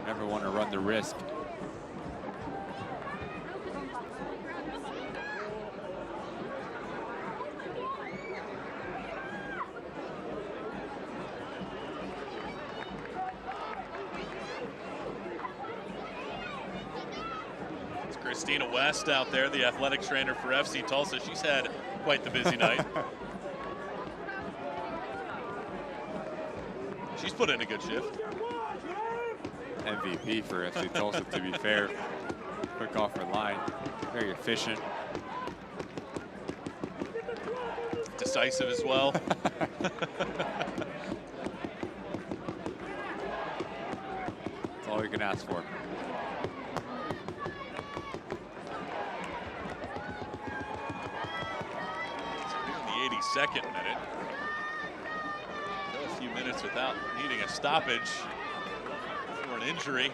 Never want to run the risk. Christina West out there, the athletic trainer for FC Tulsa. She's had quite the busy night. She's put in a good shift. MVP for FC Tulsa, to be fair. Quick off her line, very efficient. Decisive as well. That's all you can ask for. Second minute. Go a few minutes without needing a stoppage for an injury.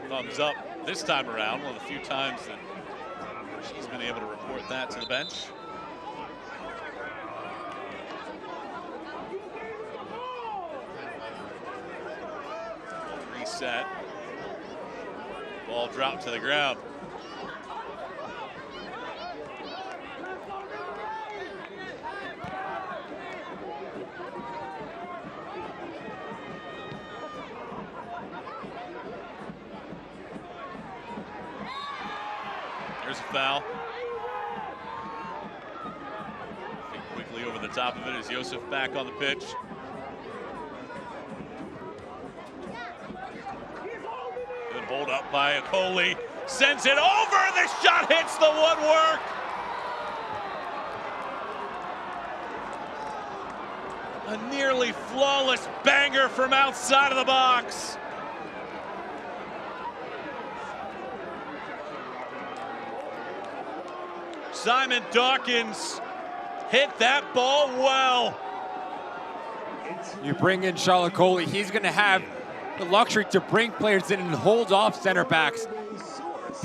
Thumbs up this time around, one of the few times that she's been able to report that to the bench. set. Ball dropped to the ground. There's a foul. Quickly over the top of it is Joseph back on the pitch. Good hold up by Akoli. Sends it over, and the shot hits the woodwork. A nearly flawless banger from outside of the box. Simon Dawkins hit that ball well. You bring in Charlotte Coley, he's going to have the luxury to bring players in and hold off center backs.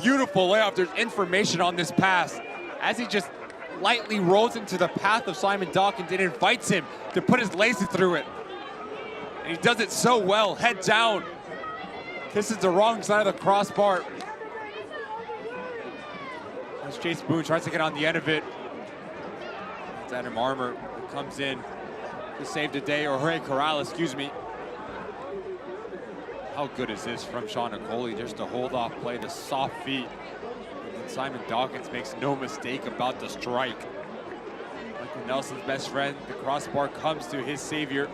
Beautiful layoff. There's information on this pass as he just lightly rolls into the path of Simon Dawkins and invites him to put his laces through it. And he does it so well, head down. Kisses the wrong side of the crossbar. As Chase Boone tries to get on the end of it. It's Adam Armour who comes in to save the day, or Jorge Corral, excuse me. How good is this from Sean Akoli? Just a hold-off play, the soft feet. And Simon Dawkins makes no mistake about the strike. Michael Nelson's best friend, the crossbar comes to his savior.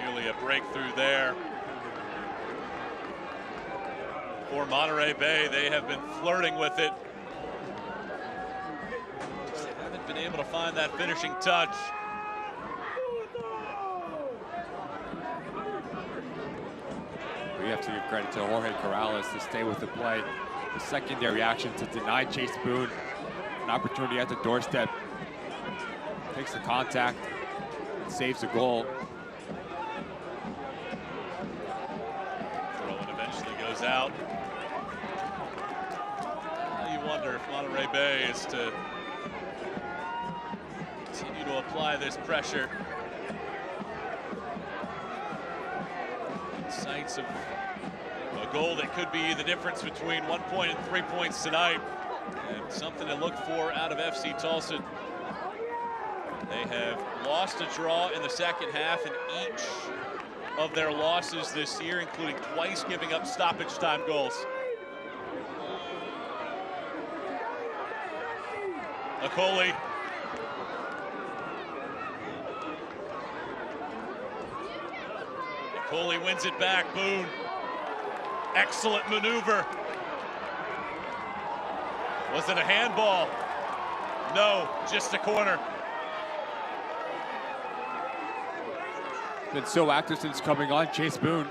Nearly a breakthrough there. For Monterey Bay, they have been flirting with it. Just haven't been able to find that finishing touch. We have to give credit to Jorge Corrales to stay with the play. The secondary action to deny Chase Boone an opportunity at the doorstep. Takes the contact and saves the goal. Throw it eventually goes out. You wonder if Monterey Bay is to continue to apply this pressure. Sights of a goal that could be the difference between 1 point and 3 points tonight, and something to look for out of FC Tulsa. They have lost a draw in the second half in each of their losses this year, including twice giving up stoppage time goals. Akoli. Akoli wins it back. Boone. Excellent maneuver. Was it a handball? No, just a corner. Been so active since coming on, Chase Boone.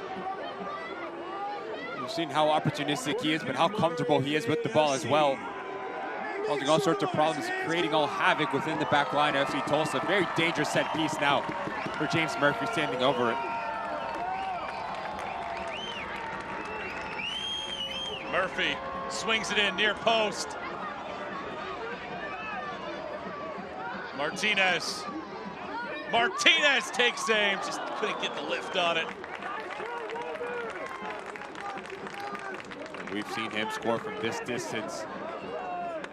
We've seen how opportunistic he is, but how comfortable he is with the ball as well. Causing all sorts of problems, creating all havoc within the back line of FC Tulsa. Very dangerous set piece now for James Murphy standing over it. Murphy swings it in near post. Martinez. Martinez takes aim, just couldn't get the lift on it. We've seen him score from this distance.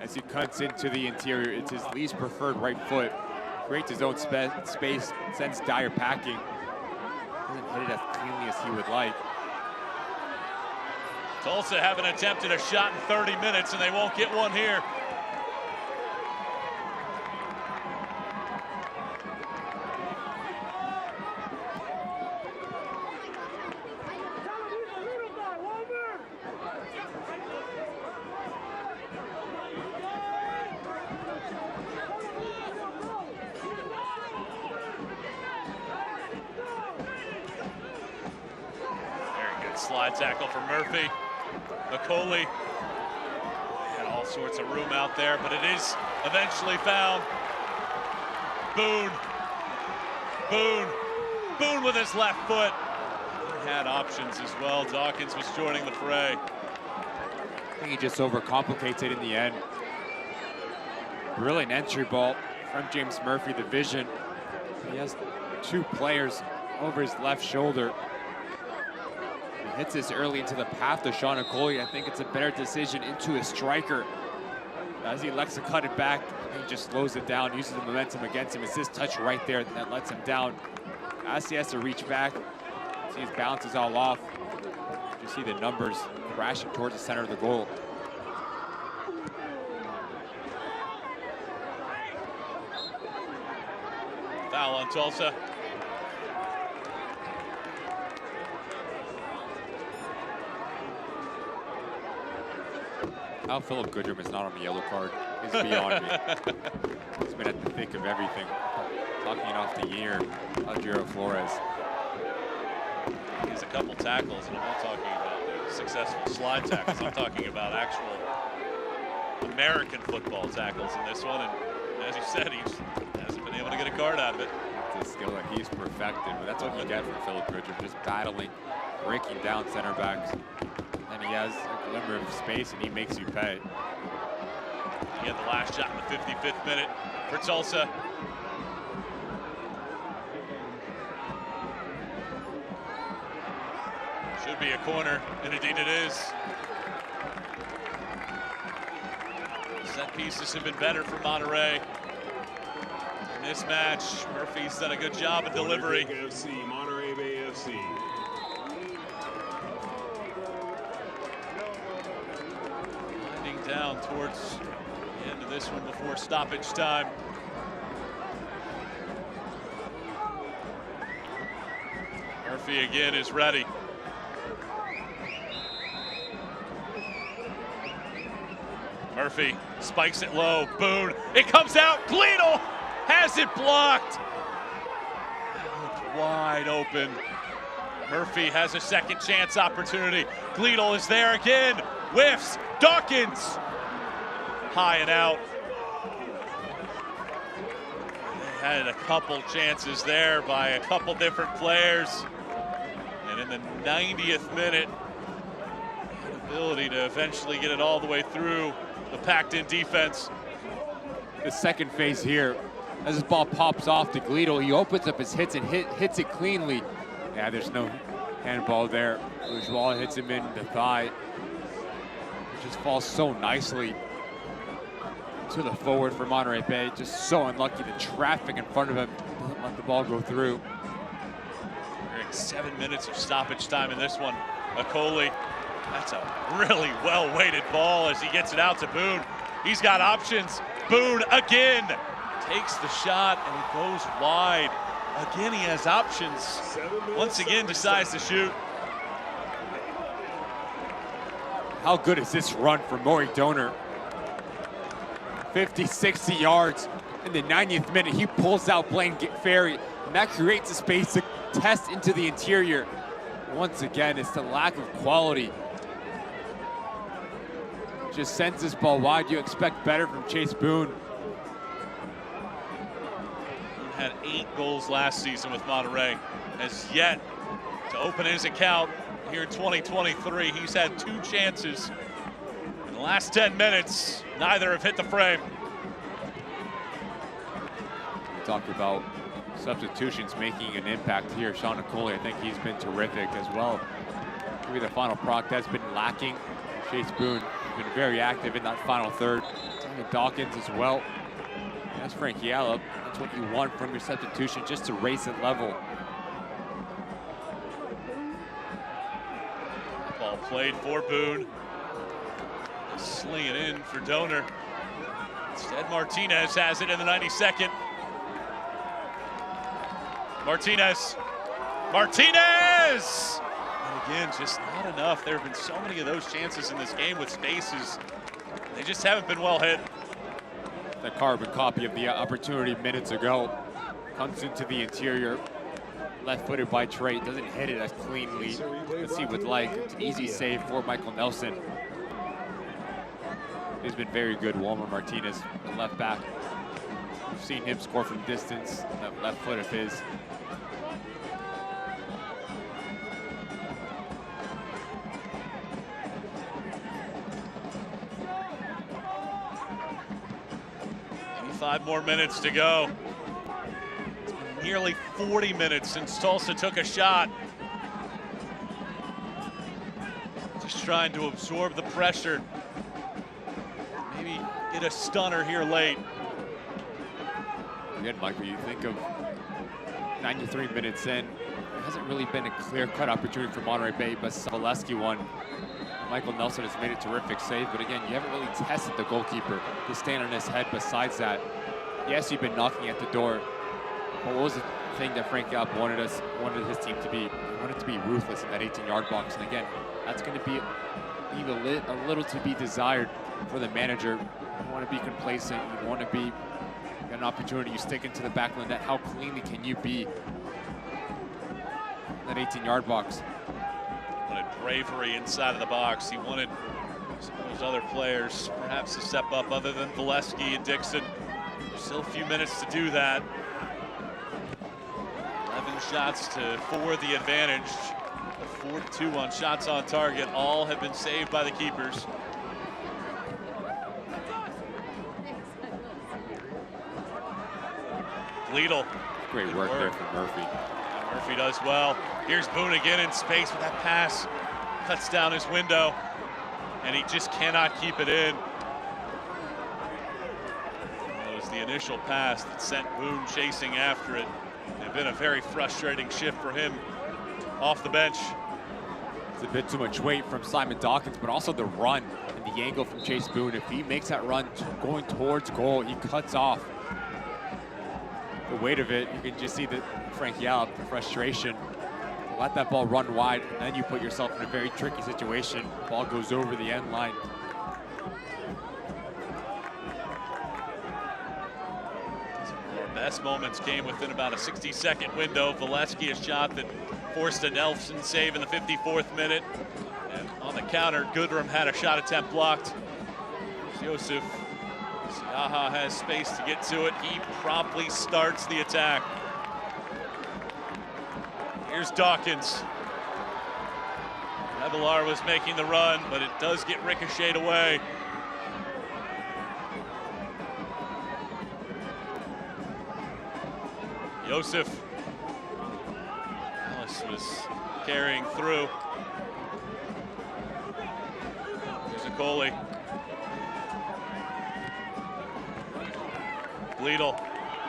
As he cuts into the interior, it's his least preferred right foot. Creates his own space, sends Dyer packing. Doesn't hit it as cleanly as he would like. Tulsa haven't attempted a shot in 30 minutes, and they won't get one here. Slide tackle for Murphy. Akoli had all sorts of room out there, but it is eventually found. Boone. Boone. Boone with his left foot. He had options as well. Dawkins was joining the fray. I think he just overcomplicates it in the end. Brilliant entry ball from James Murphy, the vision. He has two players over his left shoulder. He hits this early into the path to Sean Okoli. I think it's a better decision into a striker. As he elects to cut it back, he just slows it down, uses the momentum against him. It's this touch right there that lets him down. As he has to reach back, see his balance is all off. You see the numbers crashing towards the center of the goal. Foul on Tulsa. How Philip Goodrum is not on the yellow card is beyond me. He's been at the thick of everything. Talking off the year, Algero Flores. He has a couple tackles, and I'm not talking about the successful slide tackles. I'm talking about actual American football tackles in this one. And as you said, he hasn't been able to get a card out of it. It's a skill that he's perfected, but that's what you get from Philip Goodrum, just battling, breaking down center backs. And he has a glimmer of space, and he makes you pay. He had the last shot in the 55th minute for Tulsa. Should be a corner, and indeed it is. Set pieces have been better for Monterey. In this match, Murphy's done a good job of delivery. Monterey Bay FC. Winding down towards the end of this one before stoppage time. Murphy again is ready. Murphy spikes it low. Boone. It comes out. Gleedle has it blocked. Wide open. Murphy has a second chance opportunity. Gleedle is there again. Whiffs. Dawkins. High and out. They had a couple chances there by a couple different players. And in the 90th minute, the ability to eventually get it all the way through the packed-in defense. The second phase here, as this ball pops off to Gleedle, he opens up his hits and hits it cleanly. Yeah, there's no handball there. Bourgeois hits him in the thigh. It just falls so nicely to the forward for Monterey Bay. Just so unlucky. The traffic in front of him doesn't let the ball go through. We're in 7 minutes of stoppage time in this one. Okoli. That's a really well-weighted ball as he gets it out to Boone. He's got options. Boone again takes the shot and it goes wide. Again, he has options. Once again, decides to shoot. How good is this run for Maury Donor? 50, 60 yards. In the 90th minute, he pulls out Blaine Ferry, and that creates a space to test into the interior. Once again, it's the lack of quality. Just sends this ball wide. You expect better from Chase Boone. Boone had 8 goals last season with Monterey. Has yet to open his account here in 2023. He's had 2 chances in the last 10 minutes. Neither have hit the frame. We talked about substitutions making an impact here. Sean Okoli, I think he's been terrific as well. Maybe the final product has been lacking. Chase Boone has been very active in that final third. Dawkins as well. That's Frank Yallop. That's what you want from your substitution, just to raise it level. Ball played for Boone. Sling it in for Donor. Instead, Martinez has it in the 92nd. Martinez. Martinez! And again, just not enough. There have been so many of those chances in this game with spaces. They just haven't been well hit. The carbon copy of the opportunity minutes ago comes into the interior. Left-footed by Trey, doesn't hit it as cleanly as he would like. It's an easy save for Michael Nelson. He's been very good, Walmer Martinez, the left back. We've seen him score from distance, that left foot of his. 5 more minutes to go. It's been nearly 40 minutes since Tulsa took a shot. Just trying to absorb the pressure. Maybe get a stunner here late. Again, Michael, you think of 93 minutes in, there hasn't really been a clear-cut opportunity for Monterey Bay, but Sobolewski one. Michael Nelson has made a terrific save, but again, you haven't really tested the goalkeeper to stand on his head. Besides that, yes, you've been knocking at the door, but what was the thing that Frank Gallup wanted his team to be? He wanted to be ruthless in that 18-yard box, and again, that's going to be a little to be desired for the manager. You want to be complacent. You want to be an opportunity. You stick into the back of the net. How cleanly can you be in that 18-yard box? Wanted bravery inside of the box. He wanted some of those other players perhaps to step up other than Valesky and Dixon. Still a few minutes to do that. 11 shots to 4 the advantage. 4-2 on shots on target. All have been saved by the keepers. Gleedle. Great work there from Murphy. Yeah, Murphy does well. Here's Boone again in space with that pass. Cuts down his window, and he just cannot keep it in. It was the initial pass that sent Boone chasing after it. It had been a very frustrating shift for him off the bench. It's a bit too much weight from Simon Dawkins, but also the run and the angle from Chase Boone. If he makes that run going towards goal, he cuts off. The weight of it, you can just see that Frank Gallup, the frustration. Let that ball run wide, and then you put yourself in a very tricky situation. Ball goes over the end line. Our best moments came within about a 60-second window. Valesky, a shot that forced a Nelson save in the 54th minute. And on the counter, Goodrum had a shot attempt blocked. Joseph Siaha has space to get to it. He promptly starts the attack. Here's Dawkins. Revelar was making the run, but it does get ricocheted away. Joseph. Ellis was carrying through. There's a goalie. Gleedle,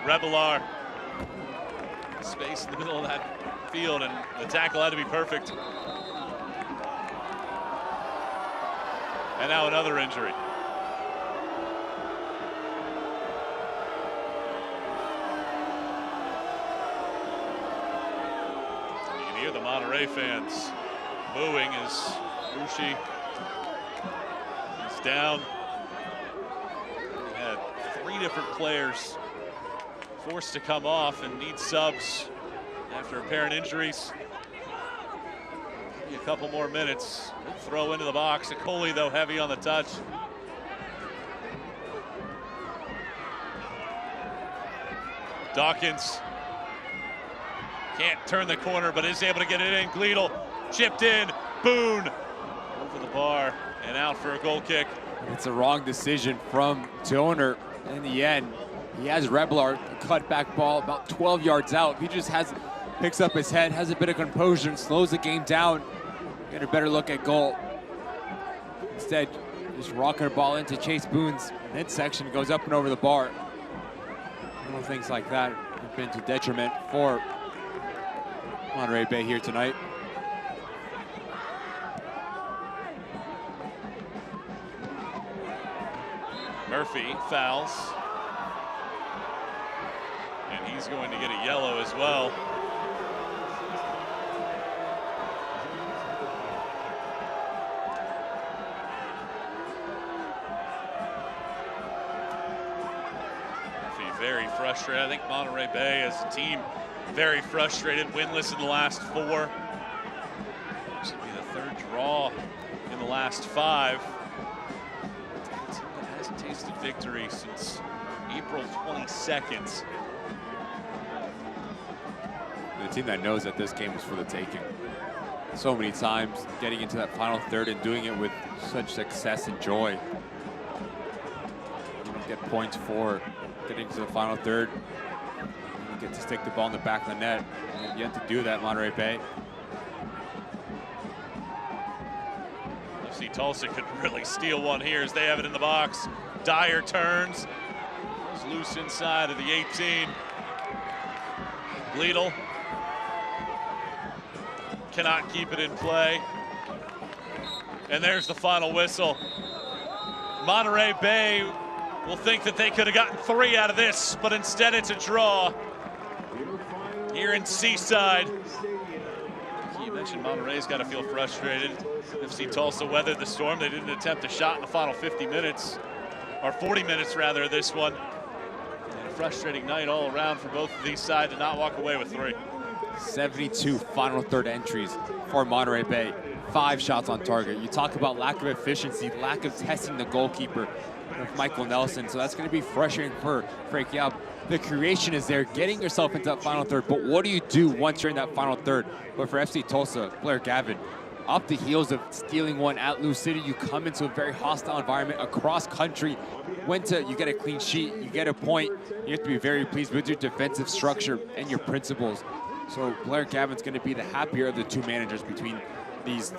Revelar. Space in the middle of that field, and the tackle had to be perfect. And now another injury. You can hear the Monterey fans booing as Bushi is down. We had 3 different players forced to come off and need subs after apparent injuries. Maybe a couple more minutes. Throw into the box. Coley, though, heavy on the touch. Dawkins can't turn the corner, but is able to get it in. Gleedle chipped in. Boone over the bar and out for a goal kick. It's a wrong decision from Donor in the end. He has Revelar, cut back ball about 12 yards out. He just picks up his head, has a bit of composure, and slows the game down. Get a better look at goal. Instead, just rocking a ball into Chase Boone's midsection, goes up and over the bar. Little things like that have been to detriment for Monterey Bay here tonight. Murphy fouls. And he's going to get a yellow as well. Murphy very frustrated. I think Monterey Bay as a team very frustrated, winless in the last 4. This will be the 3rd draw in the last 5. A team that hasn't tasted victory since April 22nd. The team that knows that this game is for the taking. So many times getting into that final third and doing it with such success and joy. You don't get points for Getting to the final third. You get to stick the ball in the back of the net. And you have to do that, Monterey Bay. FC Tulsa could really steal one here as they have it in the box. Dyer turns. It's loose inside of the 18. Gleedle cannot keep it in play. And there's the final whistle. Monterey Bay will think that they could have gotten 3 out of this, but instead it's a draw here in Seaside. You mentioned Monterey's got to feel frustrated. FC Tulsa weathered the storm. They didn't attempt a shot in the final 50 minutes, or 40 minutes rather, this one. And a frustrating night all around for both of these sides to not walk away with 3. 72 final third entries for Monterey Bay. 5 shots on target. You talk about lack of efficiency, lack of testing the goalkeeper of Michael Nelson. So that's going to be frustrating for Frank Yab. The creation is there, getting yourself into that final third. But what do you do once you're in that final third? But for FC Tulsa, Blair Gavin, off the heels of stealing one at Lou City, you come into a very hostile environment across country. You get a clean sheet, you get a point. You have to be very pleased with your defensive structure and your principles. So Blair Gavin's going to be the happier of the 2 managers between these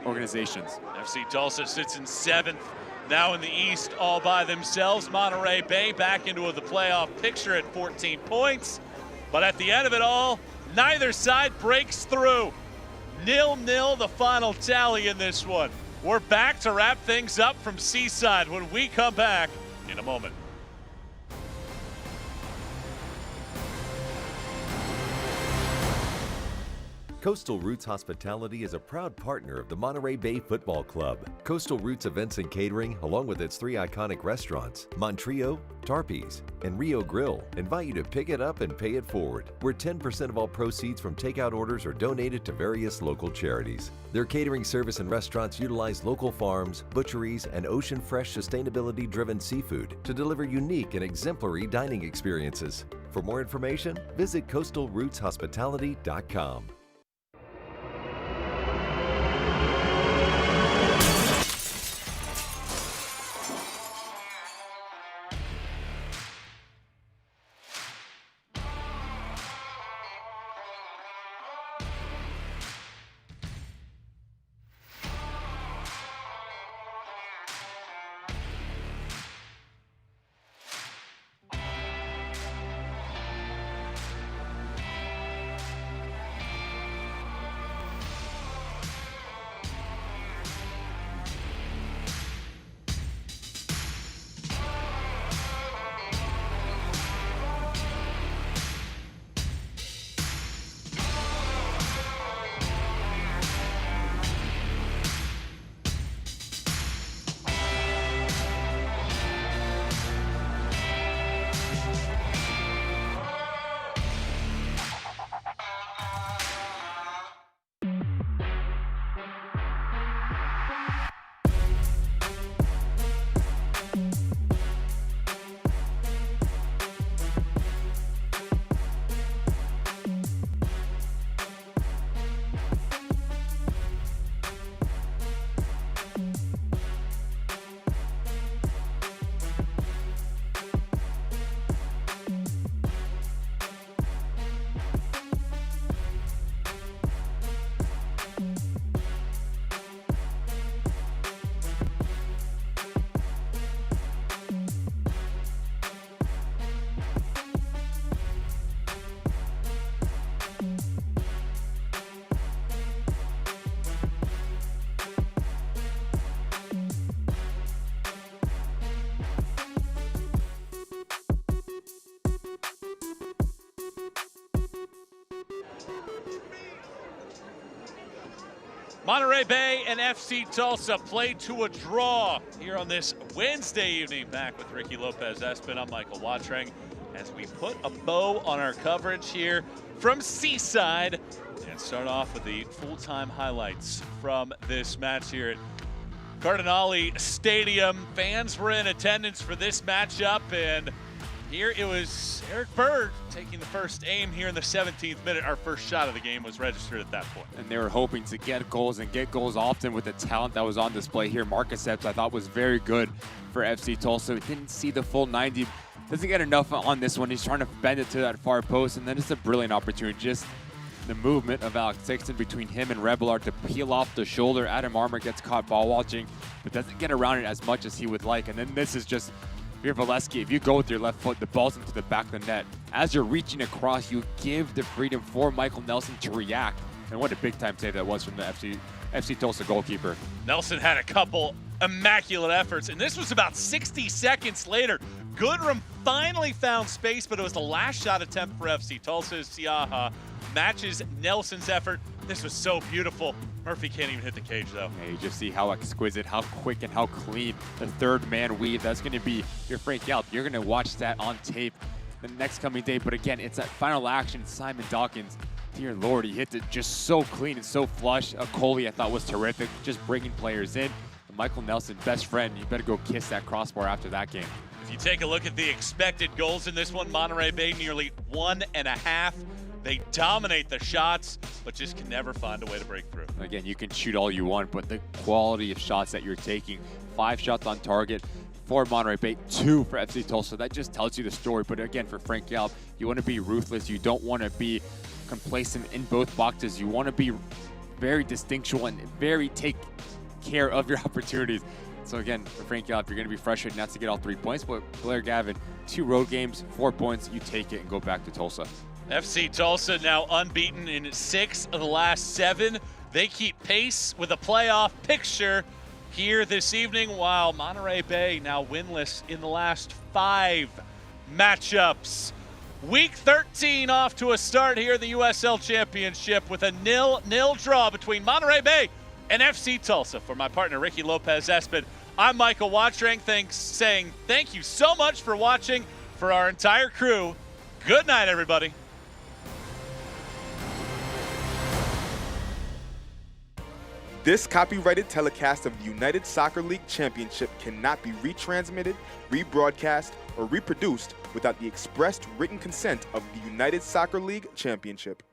organizations. FC Tulsa sits in 7th, now in the East all by themselves. Monterey Bay back into the playoff picture at 14 points. But at the end of it all, neither side breaks through. 0-0 the final tally in this one. We're back to wrap things up from Seaside when we come back in a moment. Coastal Roots Hospitality is a proud partner of the Monterey Bay Football Club. Coastal Roots Events and Catering, along with its 3 iconic restaurants, Montreo, Tarpey's, and Rio Grill, invite you to pick it up and pay it forward, where 10% of all proceeds from takeout orders are donated to various local charities. Their catering service and restaurants utilize local farms, butcheries, and ocean fresh sustainability-driven seafood to deliver unique and exemplary dining experiences. For more information, visit coastalrootshospitality.com. Monterey Bay and FC Tulsa played to a draw here on this Wednesday evening. Back with Ricky Lopez-Espin, I'm Michael Watring, as we put a bow on our coverage here from Seaside and start off with the full-time highlights from this match here at Cardinale Stadium. Fans were in attendance for this matchup, and here it was Eric Bird taking the first aim here in the 17th minute. Our first shot of the game was registered at that point. And they were hoping to get goals and get goals often with the talent that was on display here. Marcus Epps, I thought, was very good for FC Tulsa. We didn't see the full 90 Doesn't get enough on this one. He's trying to bend it to that far post, and then it's a brilliant opportunity. Just the movement of Alex Sexton between him and Rebelard to peel off the shoulder. Adam Armour gets caught ball watching, but doesn't get around it as much as he would like. And then this is just, if you're Valesky, if you go with your left foot, the ball's into the back of the net. As you're reaching across, you give the freedom for Michael Nelson to react. And what a big time save that was from the FC Tulsa goalkeeper. Nelson had a couple immaculate efforts, and this was about 60 seconds later. Goodrum finally found space, but it was the last shot attempt for FC Tulsa. Siaha matches Nelson's effort. This was so beautiful. Murphy can't even hit the cage, though. Yeah, you just see how exquisite, how quick, and how clean the third man weave. That's going to be your Frank Yelp. You're going to watch that on tape the next coming day. But again, it's that final action. Simon Dawkins, dear Lord, he hit it just so clean and so flush. Coley, I thought, was terrific, just bringing players in. And Michael Nelson, best friend, you better go kiss that crossbar after that game. If you take a look at the expected goals in this one, Monterey Bay nearly 1.5. They dominate the shots, but just can never find a way to break through. Again, you can shoot all you want, but the quality of shots that you're taking, 5 shots on target for Monterey Bay, 2 for FC Tulsa. That just tells you the story. But again, for Frank Gallup, you want to be ruthless. You don't want to be complacent in both boxes. You want to be very distinctual and very take care of your opportunities. So again, for Frank Gallup, you're going to be frustrated not to get all 3 points, but Blair Gavin, 2 road games, 4 points, you take it and go back to Tulsa. FC Tulsa now unbeaten in 6 of the last 7. They keep pace with a playoff picture here this evening, while Monterey Bay now winless in the last 5 matchups. Week 13 off to a start here in the USL Championship with a 0-0 draw between Monterey Bay and FC Tulsa. For my partner, Ricky Lopez-Espin, I'm Michael Watchring, saying thank you so much for watching. For our entire crew, good night, everybody. This copyrighted telecast of the United Soccer League Championship cannot be retransmitted, rebroadcast, or reproduced without the expressed written consent of the United Soccer League Championship.